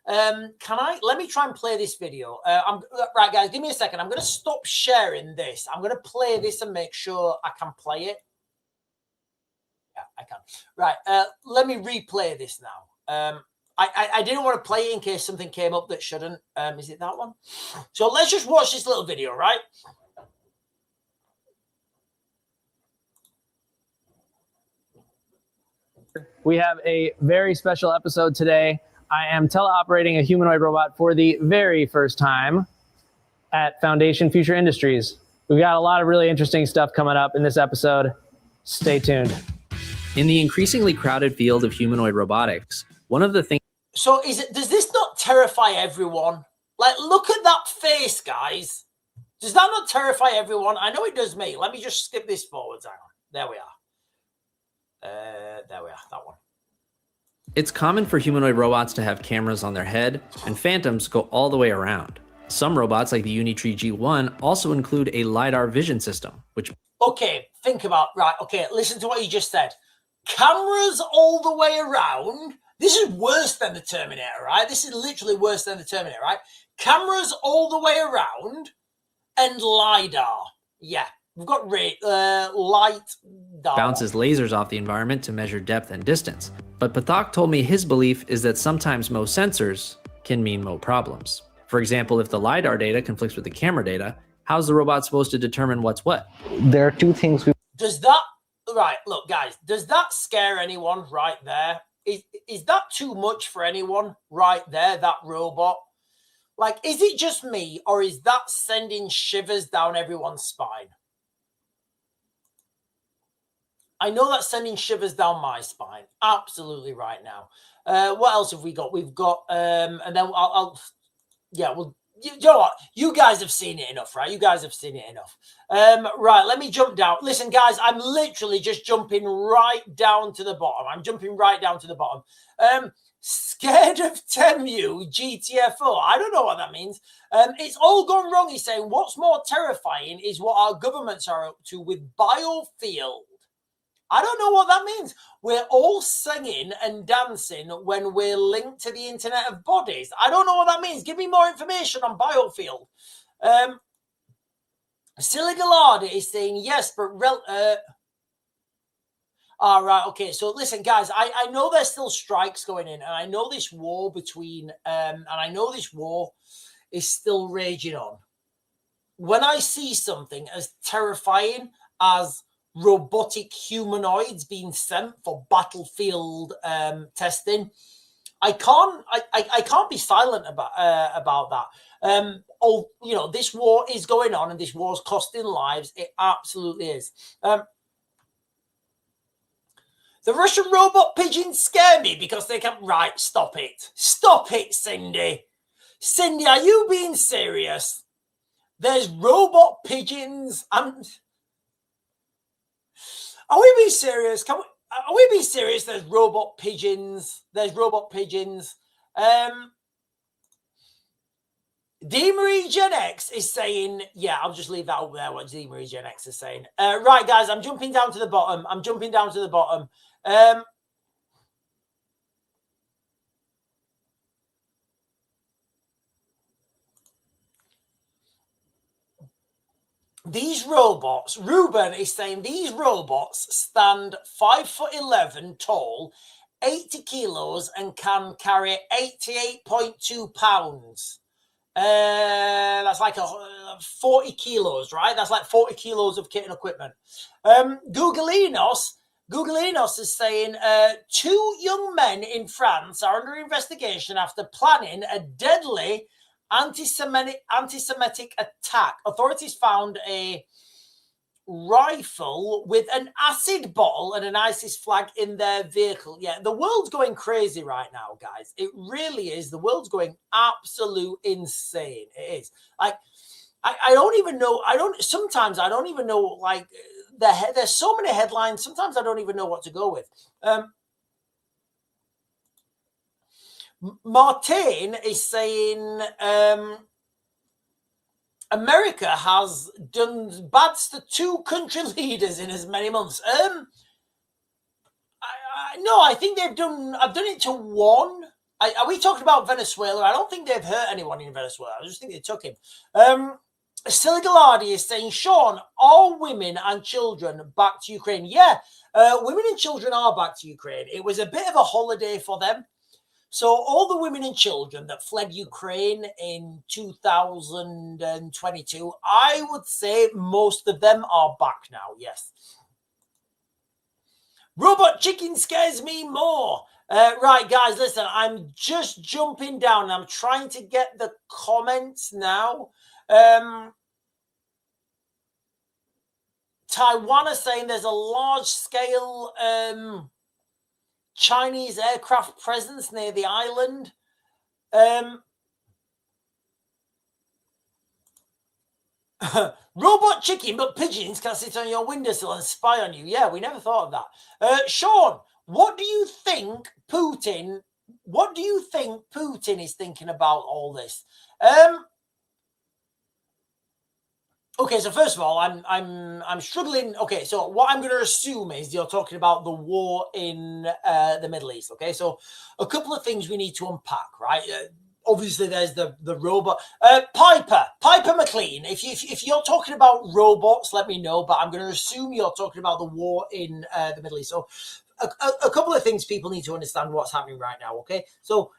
Let me try and play this video. Right, guys, give me a second. I'm going to stop sharing this. I'm going to play this and make sure I can play it. Yeah, I can. Right, let me replay this now. I didn't want to play it in case something came up that shouldn't. Is it that one? So let's just watch this little video, right? We have a very special episode today. I am teleoperating a humanoid robot for the very first time at Foundation Future Industries. We've got a lot of really interesting stuff coming up in this episode. Stay tuned. In the increasingly crowded field of humanoid robotics, one of the things... So does this not terrify everyone? Like, look at that face, guys. Does that not terrify everyone? I know it does me. Let me just skip this forwards. Hang on. There we are. There we are. That one. It's common for humanoid robots to have cameras on their head, and phantoms go all the way around. Some robots, like the Unitree G1, also include a LiDAR vision system, which... Okay, think about... Right, okay, listen to what you just said. Cameras all the way around... This is worse than the Terminator, right? This is literally worse than the Terminator, right? Cameras all the way around and LiDAR. Yeah, we've got light bounces lasers off the environment to measure depth and distance. But Pathak told me his belief is that sometimes Mo sensors can mean Mo problems. For example, if the LiDAR data conflicts with the camera data, how's the robot supposed to determine what's what? There are two things we... Does that... Right, look, guys, does that scare anyone right there? Is that too much for anyone right there, that robot? Like, is it just me, or is that sending shivers down everyone's spine? I know that's sending shivers down my spine. Absolutely right now. What else have we got? We've got, and then you know what? You guys have seen it enough, right? You guys have seen it enough. Right, let me jump down. Listen, guys, I'm literally just jumping right down to the bottom. I'm jumping right down to the bottom. Scared of Temu GTFO. I don't know what that means. It's all gone wrong, he's saying. What's more terrifying is what our governments are up to with biofield. I don't know what that means. We're all singing and dancing when we're linked to the Internet of Bodies. I don't know what that means. Give me more information on biofield. Siligalada is saying yes, but All right, okay. So listen, guys, I know there's still strikes going in, and I know this war between and I know this war is still raging on. When I see something as terrifying as robotic humanoids being sent for battlefield testing, I can't be silent about that. This war is going on, and this war's costing lives. It absolutely is. The Russian robot pigeons scare me because they can. Right, stop it, Cindy. Cindy, are you being serious? There's robot pigeons. Are we being serious? Are we being serious? There's robot pigeons. D-Marie Gen X is saying, yeah, I'll just leave that up there, what D-Marie Gen X is saying. Right, guys, I'm jumping down to the bottom. These robots, Ruben is saying, these robots stand 5'11" tall, 80 kilos, and can carry 88.2 pounds. That's like 40 kilos, right? That's like 40 kilos of kit and equipment. Googleinos is saying 2 young men in France are under investigation after planning a deadly anti-Semitic attack. Authorities found a rifle with an acid bottle and an ISIS flag in their vehicle. Yeah, the world's going crazy right now, guys. It really is. The world's going absolute insane. It is. Like, I don't even know. Sometimes I don't even know, like, there's so many headlines. Sometimes I don't even know what to go with. Martin is saying, America has done bads to 2 country leaders in as many months. No, I think I've done it to 1. Are we talking about Venezuela? I don't think they've hurt anyone in Venezuela. I just think they took him. Siligaladi is saying, Sean, are women and children back to Ukraine? Yeah, women and children are back to Ukraine. It was a bit of a holiday for them. So all the women and children that fled Ukraine in 2022, I would say most of them are back now, yes. Robot chicken scares me more. Right, guys, listen, I'm just jumping down. I'm trying to get the comments now. Taiwan is saying there's a large-scale Chinese aircraft presence near the island. Robot chicken, but pigeons can sit on your windowsill and spy on you. Yeah, we never thought of that. Sean, what do you think Putin is thinking about all this? Okay, so first of all, I'm struggling. Okay, so what I'm going to assume is you're talking about the war in the Middle East. Okay, so a couple of things we need to unpack, right? Obviously, there's the robot. Piper McLean. If you're talking about robots, let me know. But I'm going to assume you're talking about the war in the Middle East. So a couple of things people need to understand what's happening right now. Okay, so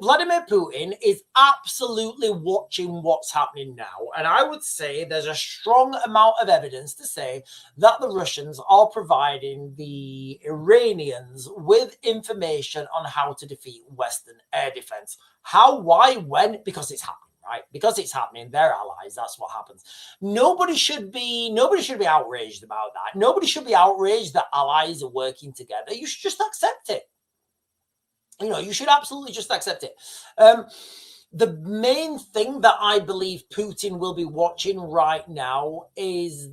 Vladimir Putin is absolutely watching what's happening now. And I would say there's a strong amount of evidence to say that the Russians are providing the Iranians with information on how to defeat Western air defense. How, why, when? Because it's happening. Right? Because it's happening, they're allies. That's what happens. Nobody should be outraged about that. Nobody should be outraged that allies are working together. You should just accept it. You should absolutely just accept it. The main thing that I believe Putin will be watching right now is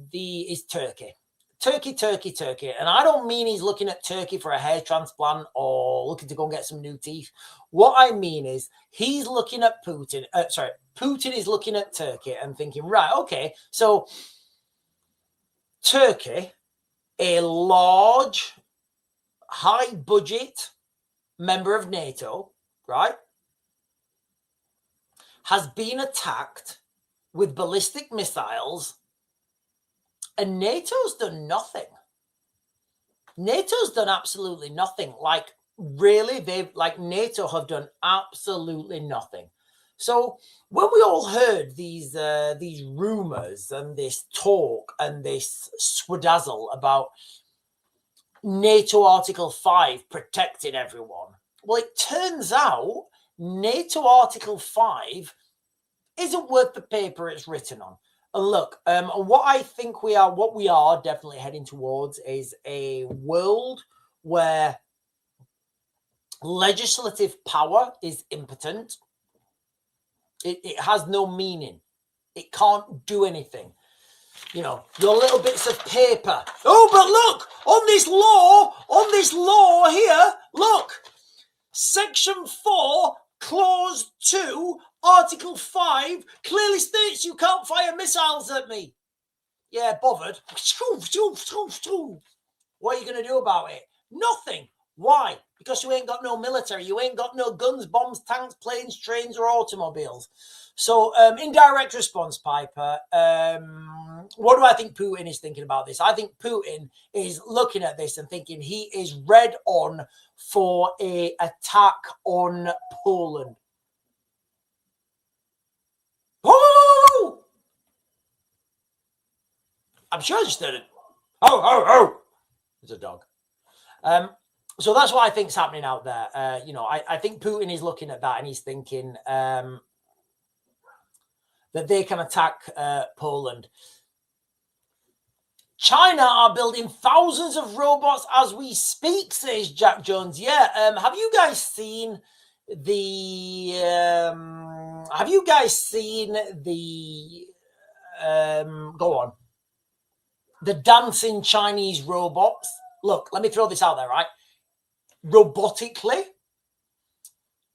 Turkey. Turkey. And I don't mean he's looking at Turkey for a hair transplant or looking to go and get some new teeth. What I mean is he's looking at Putin is looking at Turkey and thinking, right, okay, so Turkey, a large, high budget member of NATO, right, has been attacked with ballistic missiles, and NATO's done nothing. NATO's done absolutely nothing. Like, really, NATO have done absolutely nothing. So when we all heard these rumors and this talk and this swadazzle about NATO Article 5 protecting everyone, well, it turns out NATO Article 5 isn't worth the paper it's written on. And look, what I think we are definitely heading towards is a world where legislative power is impotent. It has no meaning. It can't do anything. You know, your little bits of paper. Oh, but look, on this law here, look, Section 4, Clause 2, Article 5 clearly states you can't fire missiles at me. Yeah, bothered. What are you going to do about it? Nothing. Why? Because you ain't got no military. You ain't got no guns, bombs, tanks, planes, trains, or automobiles. So, indirect response, Piper. What do I think Putin is thinking about this? I think Putin is looking at this and thinking he is red on for an attack on Poland. Oh! I'm sure I just heard it. Oh! It's a dog. So that's what I think is happening out there. I think Putin is looking at that and he's thinking that they can attack Poland. China are building thousands of robots as we speak, says Jack Jones. Yeah, have you guys seen the the dancing Chinese robots? Look, let me throw this out there, right? Robotically,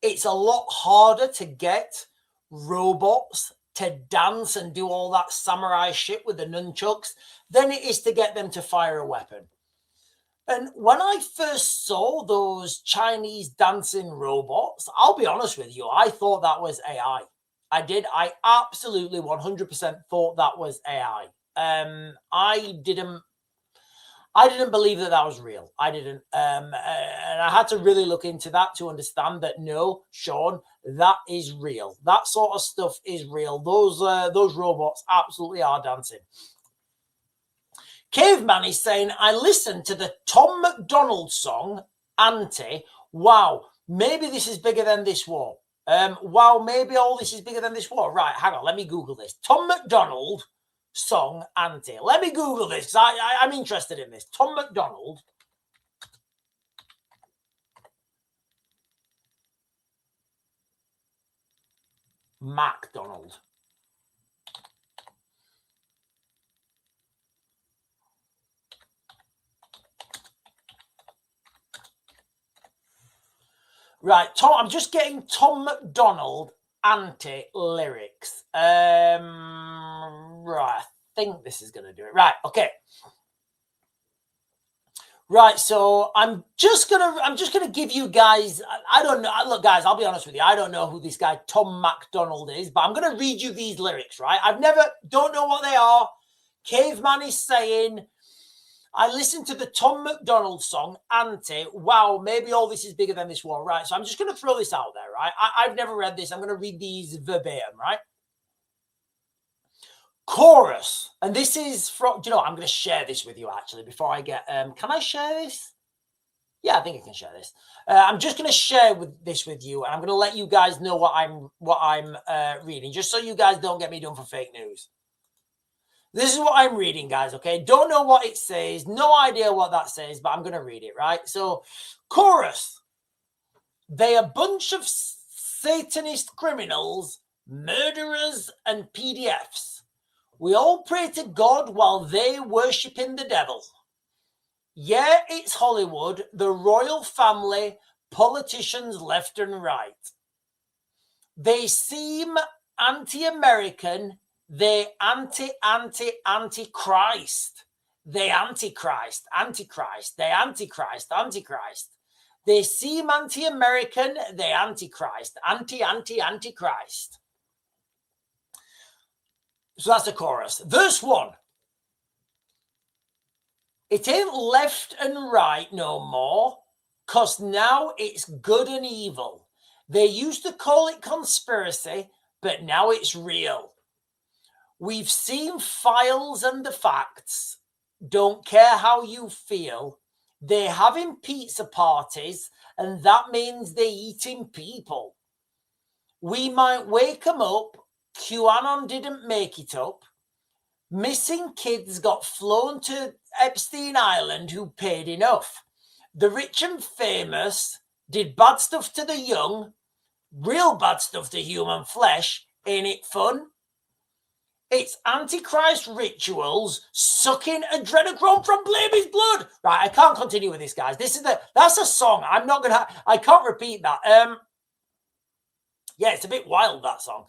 it's a lot harder to get robots to dance and do all that samurai shit with the nunchucks than it is to get them to fire a weapon. And when I first saw those Chinese dancing robots, I'll be honest with you, I thought that was AI. I did. I absolutely 100% thought that was AI. I didn't believe that was real. I didn't. And I had to really look into that to understand that, no, Sean, that is real. That sort of stuff is real. Those robots absolutely are dancing. Caveman is saying, I listened to the Tom McDonald song, Auntie. Wow, maybe this is bigger than this war. Wow, maybe all this is bigger than this war. Right, hang on, let me Google this. Tom McDonald song, Auntie. Let me Google this because I'm interested in this. Tom McDonald. McDonald. Right, Tom. I'm just getting Tom McDonald anti-lyrics. Right, I think this is going to do it. Right, okay. Right, so I'm just gonna give you guys. I don't know. Look, guys, I'll be honest with you. I don't know who this guy Tom McDonald is, but I'm gonna read you these lyrics. Right, don't know what they are. Caveman is saying, I listened to the Tom McDonald song, Auntie. Wow, maybe all this is bigger than this war. Right, so I'm just going to throw this out there, right? I've never read this. I'm going to read these verbatim, right? Chorus. And this is from, I'm going to share this with you, actually, before I get, can I share this? Yeah, I think I can share this. I'm just going to share this with you, and I'm going to let you guys know what I'm reading, just so you guys don't get me done for fake news. This is what I'm reading, guys, okay? Don't know what it says. No idea what that says, but I'm going to read it, right? So, chorus. They a bunch of Satanist criminals, murderers, and PDFs. We all pray to God while they worshiping the devil. Yeah, it's Hollywood, the royal family, politicians left and right. They seem anti-American. They anti-Christ. They antichrist. They antichrist. They seem anti-American. They antichrist. Antichrist. So that's the chorus. Verse 1. It ain't left and right no more, because now it's good and evil. They used to call it conspiracy, but now it's real. We've seen files and the facts. Don't care how you feel. They're having pizza parties, and that means they're eating people. We might wake them up. QAnon didn't make it up. Missing kids got flown to Epstein Island who paid enough. The rich and famous did bad stuff to the young, real bad stuff to human flesh. Ain't it fun? It's Antichrist rituals sucking adrenochrome from baby's blood. Right, I can't continue with this, guys. That's a song. I can't repeat that. Yeah, it's a bit wild, that song.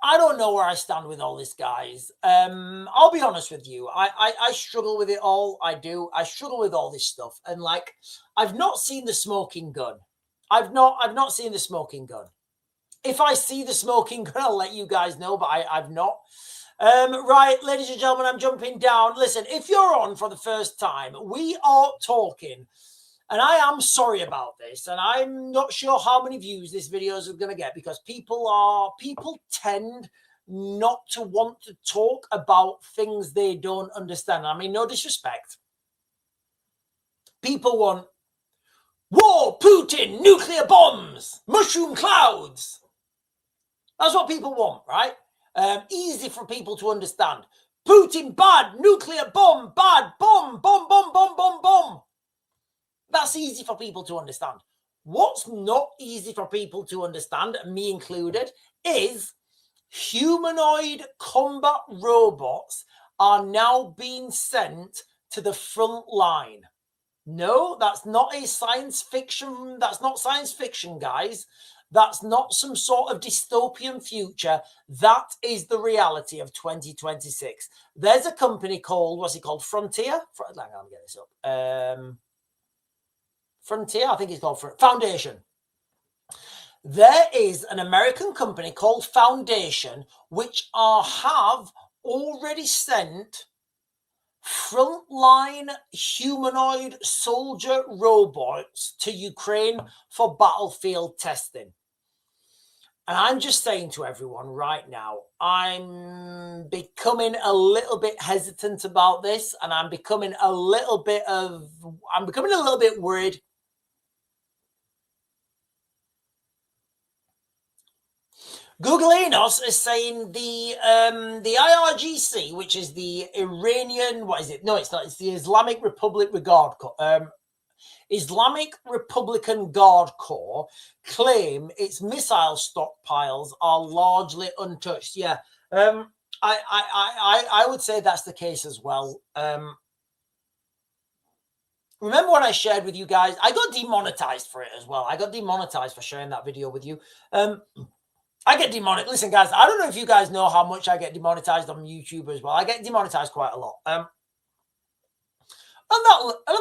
I don't know where I stand with all this, guys. I'll be honest with you. I struggle with it all. I do. I struggle with all this stuff. And like, I've not seen the smoking gun. I've not seen the smoking gun. If I see the smoking gun, I'll let you guys know, but I've not. Right, ladies and gentlemen, I'm jumping down. Listen, if you're on for the first time, we are talking, and I am sorry about this, and I'm not sure how many views this video is going to get, because people tend not to want to talk about things they don't understand. I mean, no disrespect. People want war, Putin, nuclear bombs, mushroom clouds. That's what people want, right? Easy for people to understand. Putin bad, nuclear bomb bad, bomb, bomb, bomb, bomb, bomb, bomb. That's easy for people to understand. What's not easy for people to understand, me included, is humanoid combat robots are now being sent to the front line. No, that's not a science fiction. That's not science fiction, guys. That's not some sort of dystopian future. That is the reality of 2026. There's a company called, what's it called? Frontier? Hang on, get this up. Frontier, I think it's called Foundation. There is an American company called Foundation, which have already sent frontline humanoid soldier robots to Ukraine for battlefield testing. And I'm just saying to everyone right now, I'm becoming a little bit hesitant about this, and I'm becoming a little bit worried. Google Enos is saying the IRGC, which is the Iranian, what is it? No, it's not. It's the Islamic Republican Guard Corps, claim its missile stockpiles are largely untouched. Yeah, I would say that's the case as well. Remember when I shared with you guys? I got demonetized for it as well. I got demonetized for sharing that video with you. I get demonetized. Listen, guys, I don't know if you guys know how much I get demonetized on YouTube as well. I get demonetized quite a lot. On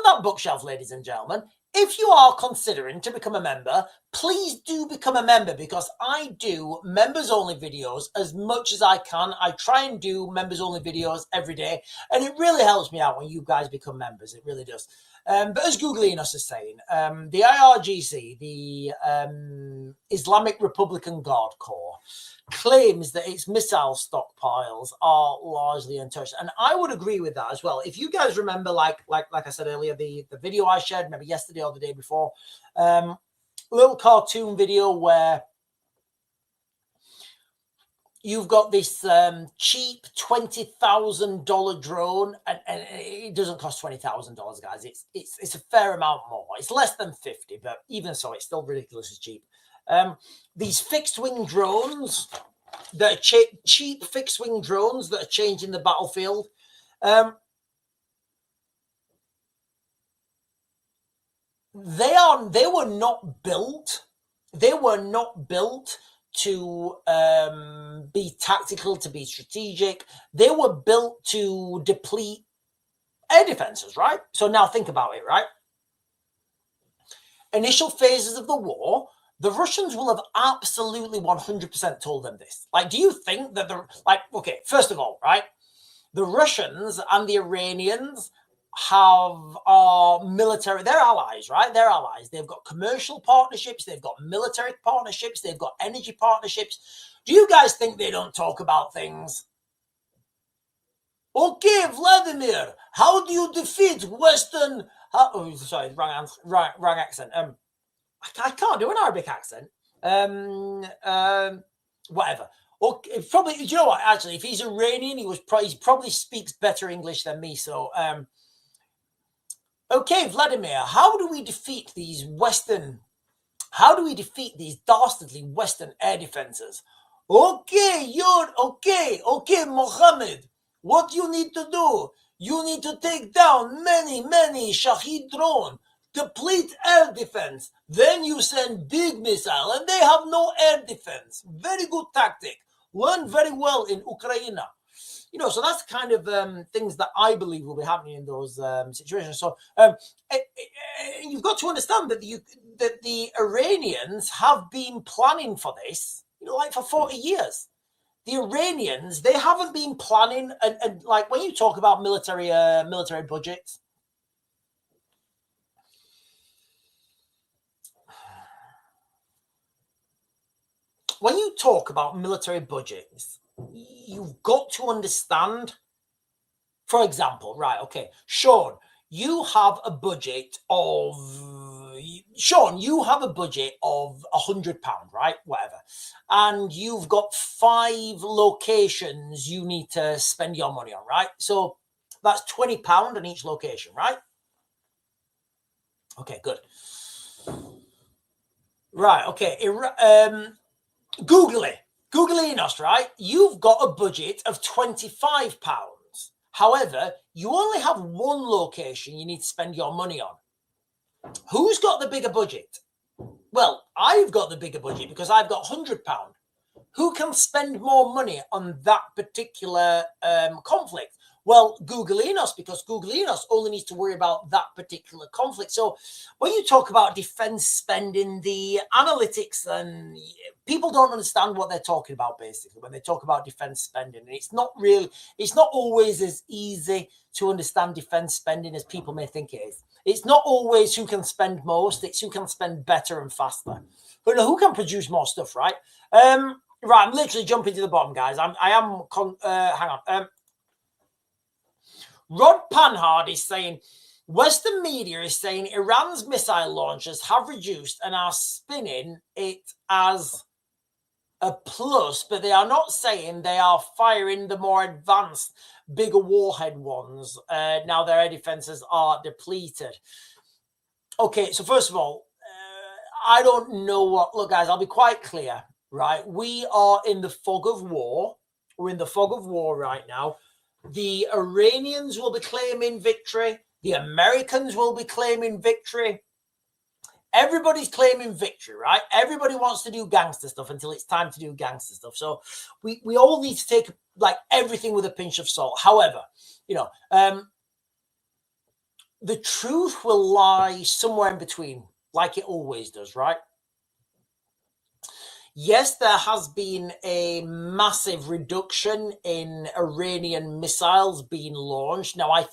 that bookshelf, ladies and gentlemen, if you are considering to become a member, please do become a member, because I do members-only videos as much as I can. I try and do members-only videos every day, and it really helps me out when you guys become members. It really does. But as Google Enos is saying, the IRGC, the Islamic Republican Guard Corps, claims that its missile stockpiles are largely untouched, and I would agree with that as well. If you guys remember, like I said earlier, the video I shared maybe yesterday or the day before, a little cartoon video where you've got this cheap $20,000 drone, and it doesn't cost $20,000, guys. It's a fair amount more. It's less than 50, but even so, it's still ridiculously cheap. These fixed-wing drones that are cheap fixed-wing drones that are changing the battlefield. They were not built. They were not built to be tactical, to be strategic. They were built to deplete air defenses, right? So now think about it, right? Initial phases of the war, the Russians will have absolutely 100% told them this. Like, do you think that okay, first of all, right, the Russians and the Iranians are military, they're allies, right? They're allies. They've got commercial partnerships, they've got military partnerships, they've got energy partnerships. Do you guys think they don't talk about things? Okay, Vladimir, how do you defeat Western? Sorry, wrong accent. I can't do an Arabic accent. Whatever. Okay, probably. Do you know what? Actually, if he's Iranian, he probably speaks better English than me. So, okay, Vladimir, how do we defeat these dastardly Western air defenses? Okay, okay, Mohammed. What you need to do? You need to take down many Shahed drone, deplete air defense. Then you send big missile, and they have no air defense. Very good tactic. Learned very well in Ukraine. So that's the kind of things that I believe will be happening in those situations. So you've got to understand that the Iranians have been planning for this, like for 40 years. The Iranians, they haven't been planning, and like when you talk about military budgets, when you talk about military budgets, you've got to understand, for example, right, okay, Sean, you have a budget of £100, right? Whatever. And you've got 5 locations you need to spend your money on, right? So that's £20 on each location, right? Okay, good. Right, okay. Googleinos, right? You've got a budget of £25. However, you only have 1 location you need to spend your money on. Who's got the bigger budget? Well, I've got the bigger budget because I've got £100. Who can spend more money on that particular conflict? Well, Googleinos, because Googleinos only needs to worry about that particular conflict. So when you talk about defense spending, the analytics, and people don't understand what they're talking about, basically, when they talk about defense spending. And it's not always as easy to understand defense spending as people may think it is. It's not always who can spend most, it's who can spend better and faster. But who can produce more stuff, right? Right, I'm literally jumping to the bottom, guys. Hang on. Rod Panhard is saying, Western media is saying Iran's missile launchers have reduced and are spinning it as a plus, but they are not saying they are firing the more advanced, bigger warhead ones. Now their air defenses are depleted. Okay, so first of all, I don't know what... Look, guys, I'll be quite clear, right? We are in the fog of war. We're in the fog of war right now. The Iranians will be claiming victory. The Americans will be claiming victory. Everybody's claiming victory, right? Everybody wants to do gangster stuff until it's time to do gangster stuff. So we all need to take like everything with a pinch of salt. However, the truth will lie somewhere in between, like it always does, right? Yes, there has been a massive reduction in Iranian missiles being launched. Now, I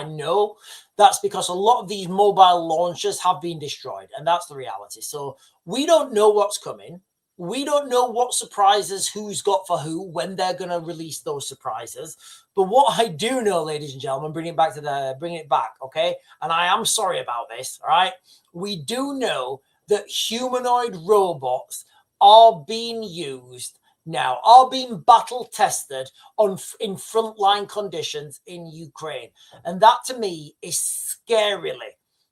know that's because a lot of these mobile launchers have been destroyed, and that's the reality. So we don't know what's coming. We don't know what surprises who's got for who, when they're going to release those surprises. But what I do know, ladies and gentlemen, bring it back, okay? And I am sorry about this, all right? We do know that humanoid robots are being used now, are being battle tested in frontline conditions in Ukraine. And that to me is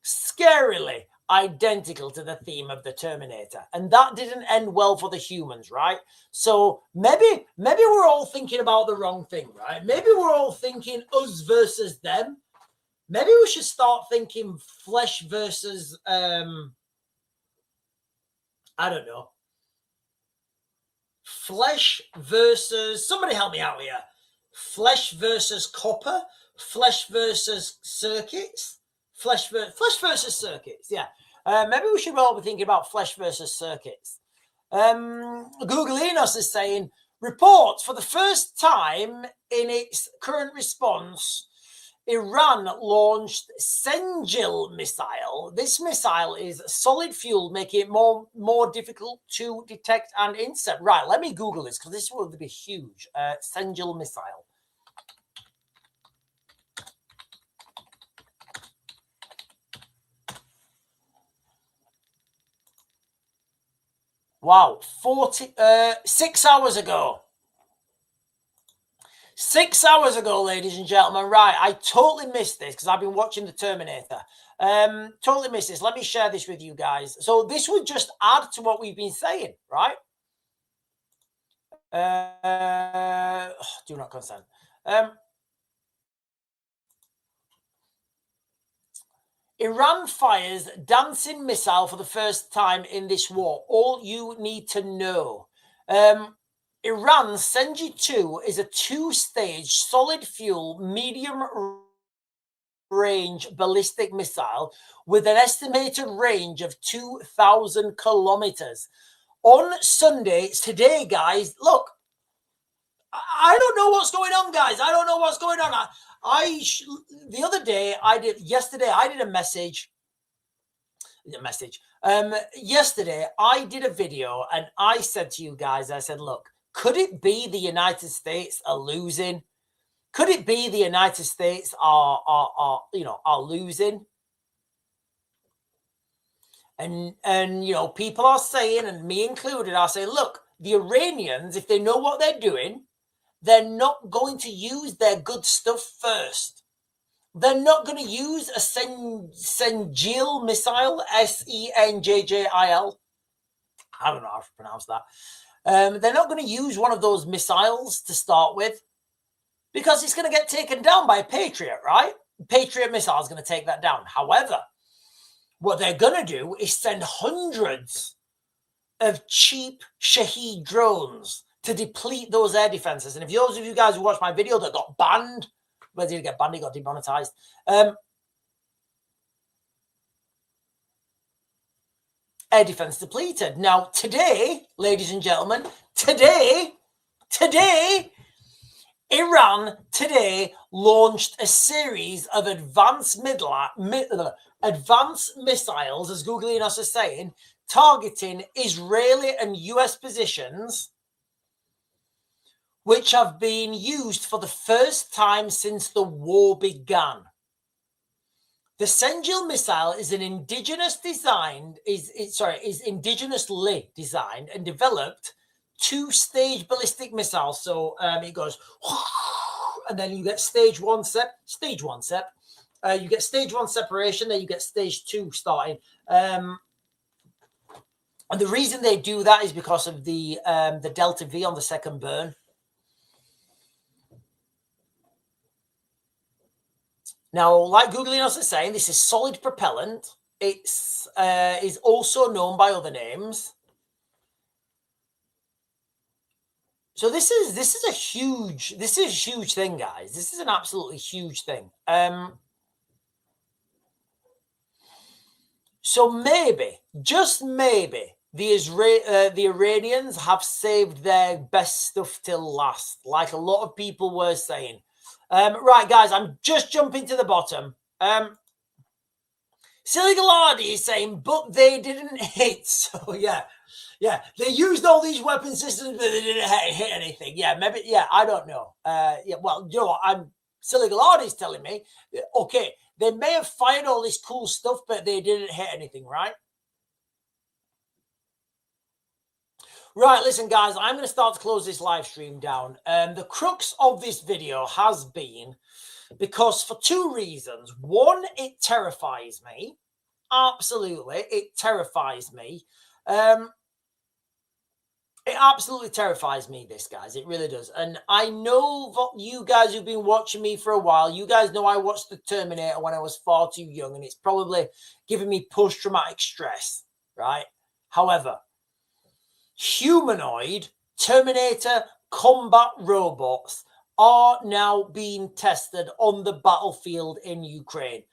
scarily identical to the theme of the Terminator. And that didn't end well for the humans, right? So maybe we're all thinking about the wrong thing, right? Maybe we're all thinking us versus them. Maybe we should start thinking flesh versus, I don't know. Flesh versus, somebody help me out here. Flesh versus copper, flesh versus circuits, flesh versus circuits. Yeah. Maybe we should all be thinking about flesh versus circuits. Googleinos is saying, reports for the first time in its current response, Iran launched Senjil missile. This missile is solid fuel, making it more difficult to detect and intercept. Right, let me Google this because this will be huge. Senjil missile. Wow, 6 hours ago. 6 hours ago, ladies and gentlemen. Right, I totally missed this because I've been watching the Terminator. Totally missed this. Let me share this with you guys. So this would just add to what we've been saying, right? Do not consent. Iran fires dancing missile for the first time in this war. All you need to know. Iran's Senji-2 is a two-stage solid fuel medium range ballistic missile with an estimated range of 2,000 kilometers. On Sunday, today, guys, look, I don't know what's going on, guys. I don't know what's going on. The other day, yesterday, I did a message. Yesterday, I did a video and I said to you guys, I said, look, could it be the United States are losing? Could it be the United States are losing? And you know, people are saying, and me included, are saying, look, the Iranians, if they know what they're doing, they're not going to use their good stuff first. They're not going to use a Senjil missile, Senjjil. I don't know how to pronounce that. They're not going to use one of those missiles to start with because it's going to get taken down by a Patriot, right? Patriot missile is going to take that down. However, what they're going to do is send hundreds of cheap Shahed drones to deplete those air defenses. And if those of you guys who watched my video that got banned, whether you get banned, it got demonetized. Air defense depleted. Now, today, ladies and gentlemen, today, Iran today launched a series of advanced missiles, as Googlianos are saying, targeting Israeli and US positions, which have been used for the first time since the war began. The Senjil missile is an indigenously designed and developed two-stage ballistic missile. So it goes, and then you get stage one. You get stage one separation, then you get stage two starting. And the reason they do that is because of the delta V on the second burn. Now, like Googlianos is saying, this is solid propellant. It's is also known by other names. So this is a huge thing, guys. This is an absolutely huge thing. So maybe, just maybe, the Iranians have saved their best stuff till last, like a lot of people were saying. Right, guys, I'm just jumping to the bottom. Silly Gallardi is saying, but they didn't hit. So, yeah, they used all these weapon systems, but they didn't hit anything. Yeah, maybe, yeah, I don't know. Yeah, well, you know what? Silly Gallardi's telling me, okay, they may have fired all this cool stuff, but they didn't hit anything, right? Right, listen, guys, I'm going to start to close this live stream down. The crux of this video has been because for two reasons. One, it terrifies me. Absolutely, it terrifies me. It absolutely terrifies me, this, guys. It really does. And I know that you guys who've been watching me for a while, you guys know I watched the Terminator when I was far too young, and it's probably giving me post-traumatic stress, right? However, humanoid Terminator combat robots are now being tested on the battlefield in Ukraine.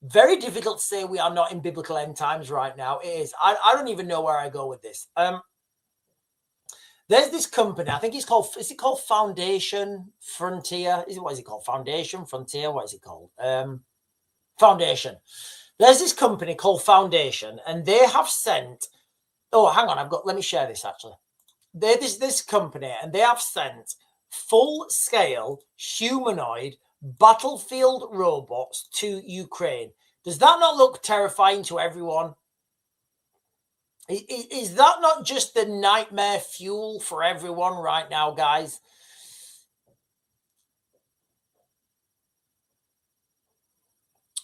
Very difficult to say we are not in biblical end times right now. It is. I don't even know where I go with this. There's this company, I think it's called, is it called Foundation Frontier? What is it called? Foundation Frontier? What is it called? Foundation. There's this company called Foundation, and they have sent, oh, hang on, let me share this actually. This company, and they have sent full-scale humanoid battlefield robots to Ukraine. Does that not look terrifying to everyone? Is that not just the nightmare fuel for everyone right now, guys?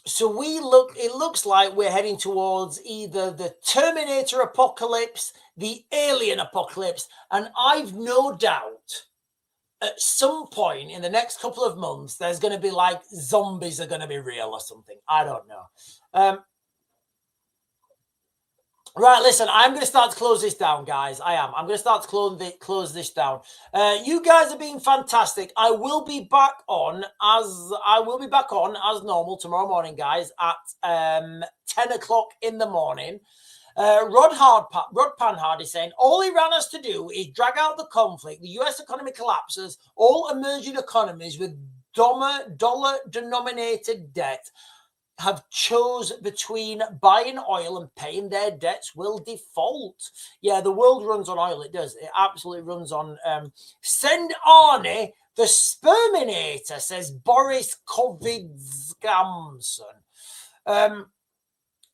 So it looks like we're heading towards either the Terminator apocalypse, the alien apocalypse, and I've no doubt at some point in the next couple of months, there's going to be like zombies are going to be real or something. I don't know. Right, listen, I'm going to start to close this down, guys. I'm going to start to close this down. You guys are being fantastic. I will be back on as normal tomorrow morning, guys, at 10 o'clock in the morning. Rod Panhard is saying, all Iran has to do is drag out the conflict. The US economy collapses. All emerging economies with dollar-denominated debt have chose between buying oil and paying their debts will default. Yeah, the world runs on oil. It does. It absolutely runs on. Send Arnie the Sperminator, says Boris Kovidskamson.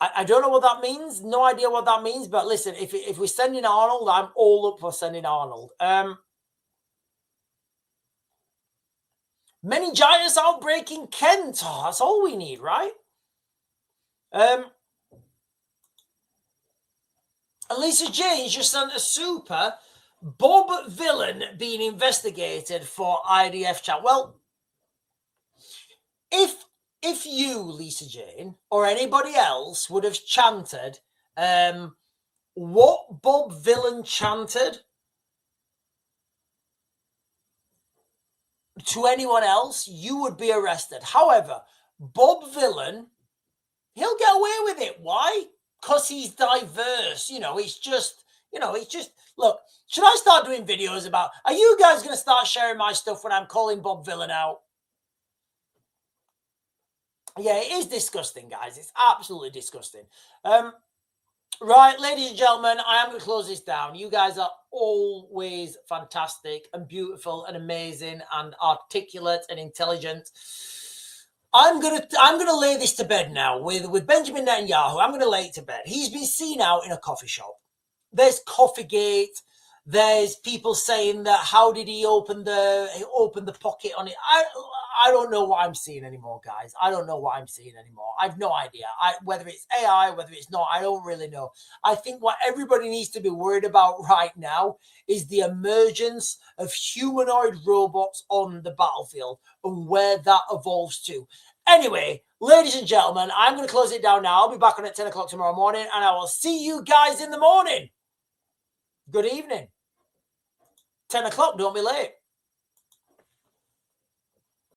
I don't know what that means. No idea what that means. But listen, if we're sending Arnold, I'm all up for sending Arnold. Meningitis outbreak in Kent. Oh, that's all we need, right? Lisa James just sent a super. Bob Villain being investigated for IDF chat. Well, if you, Lisa Jane, or anybody else would have chanted what Bob Villain chanted to anyone else, you would be arrested. However, Bob Villain, he'll get away with it. Why? Because he's diverse. It's just, look, should I start doing videos about, are you guys going to start sharing my stuff when I'm calling Bob Villain out? Yeah, it is disgusting, guys. It's absolutely disgusting. Right, ladies and gentlemen, I am going to close this down. You guys are always fantastic and beautiful and amazing and articulate and intelligent. I'm gonna lay this to bed now with Benjamin Netanyahu. I'm gonna lay it to bed. He's been seen out in a coffee shop. There's Coffeegate. There's people saying that how did he open the pocket on it? I don't know what I'm seeing anymore, guys. I don't know what I'm seeing anymore. I've no idea. Whether it's AI, whether it's not, I don't really know. I think what everybody needs to be worried about right now is the emergence of humanoid robots on the battlefield and where that evolves to. Anyway, ladies and gentlemen, I'm going to close it down now. I'll be back on at 10 o'clock tomorrow morning, and I will see you guys in the morning. Good evening. 10 o'clock, don't be late.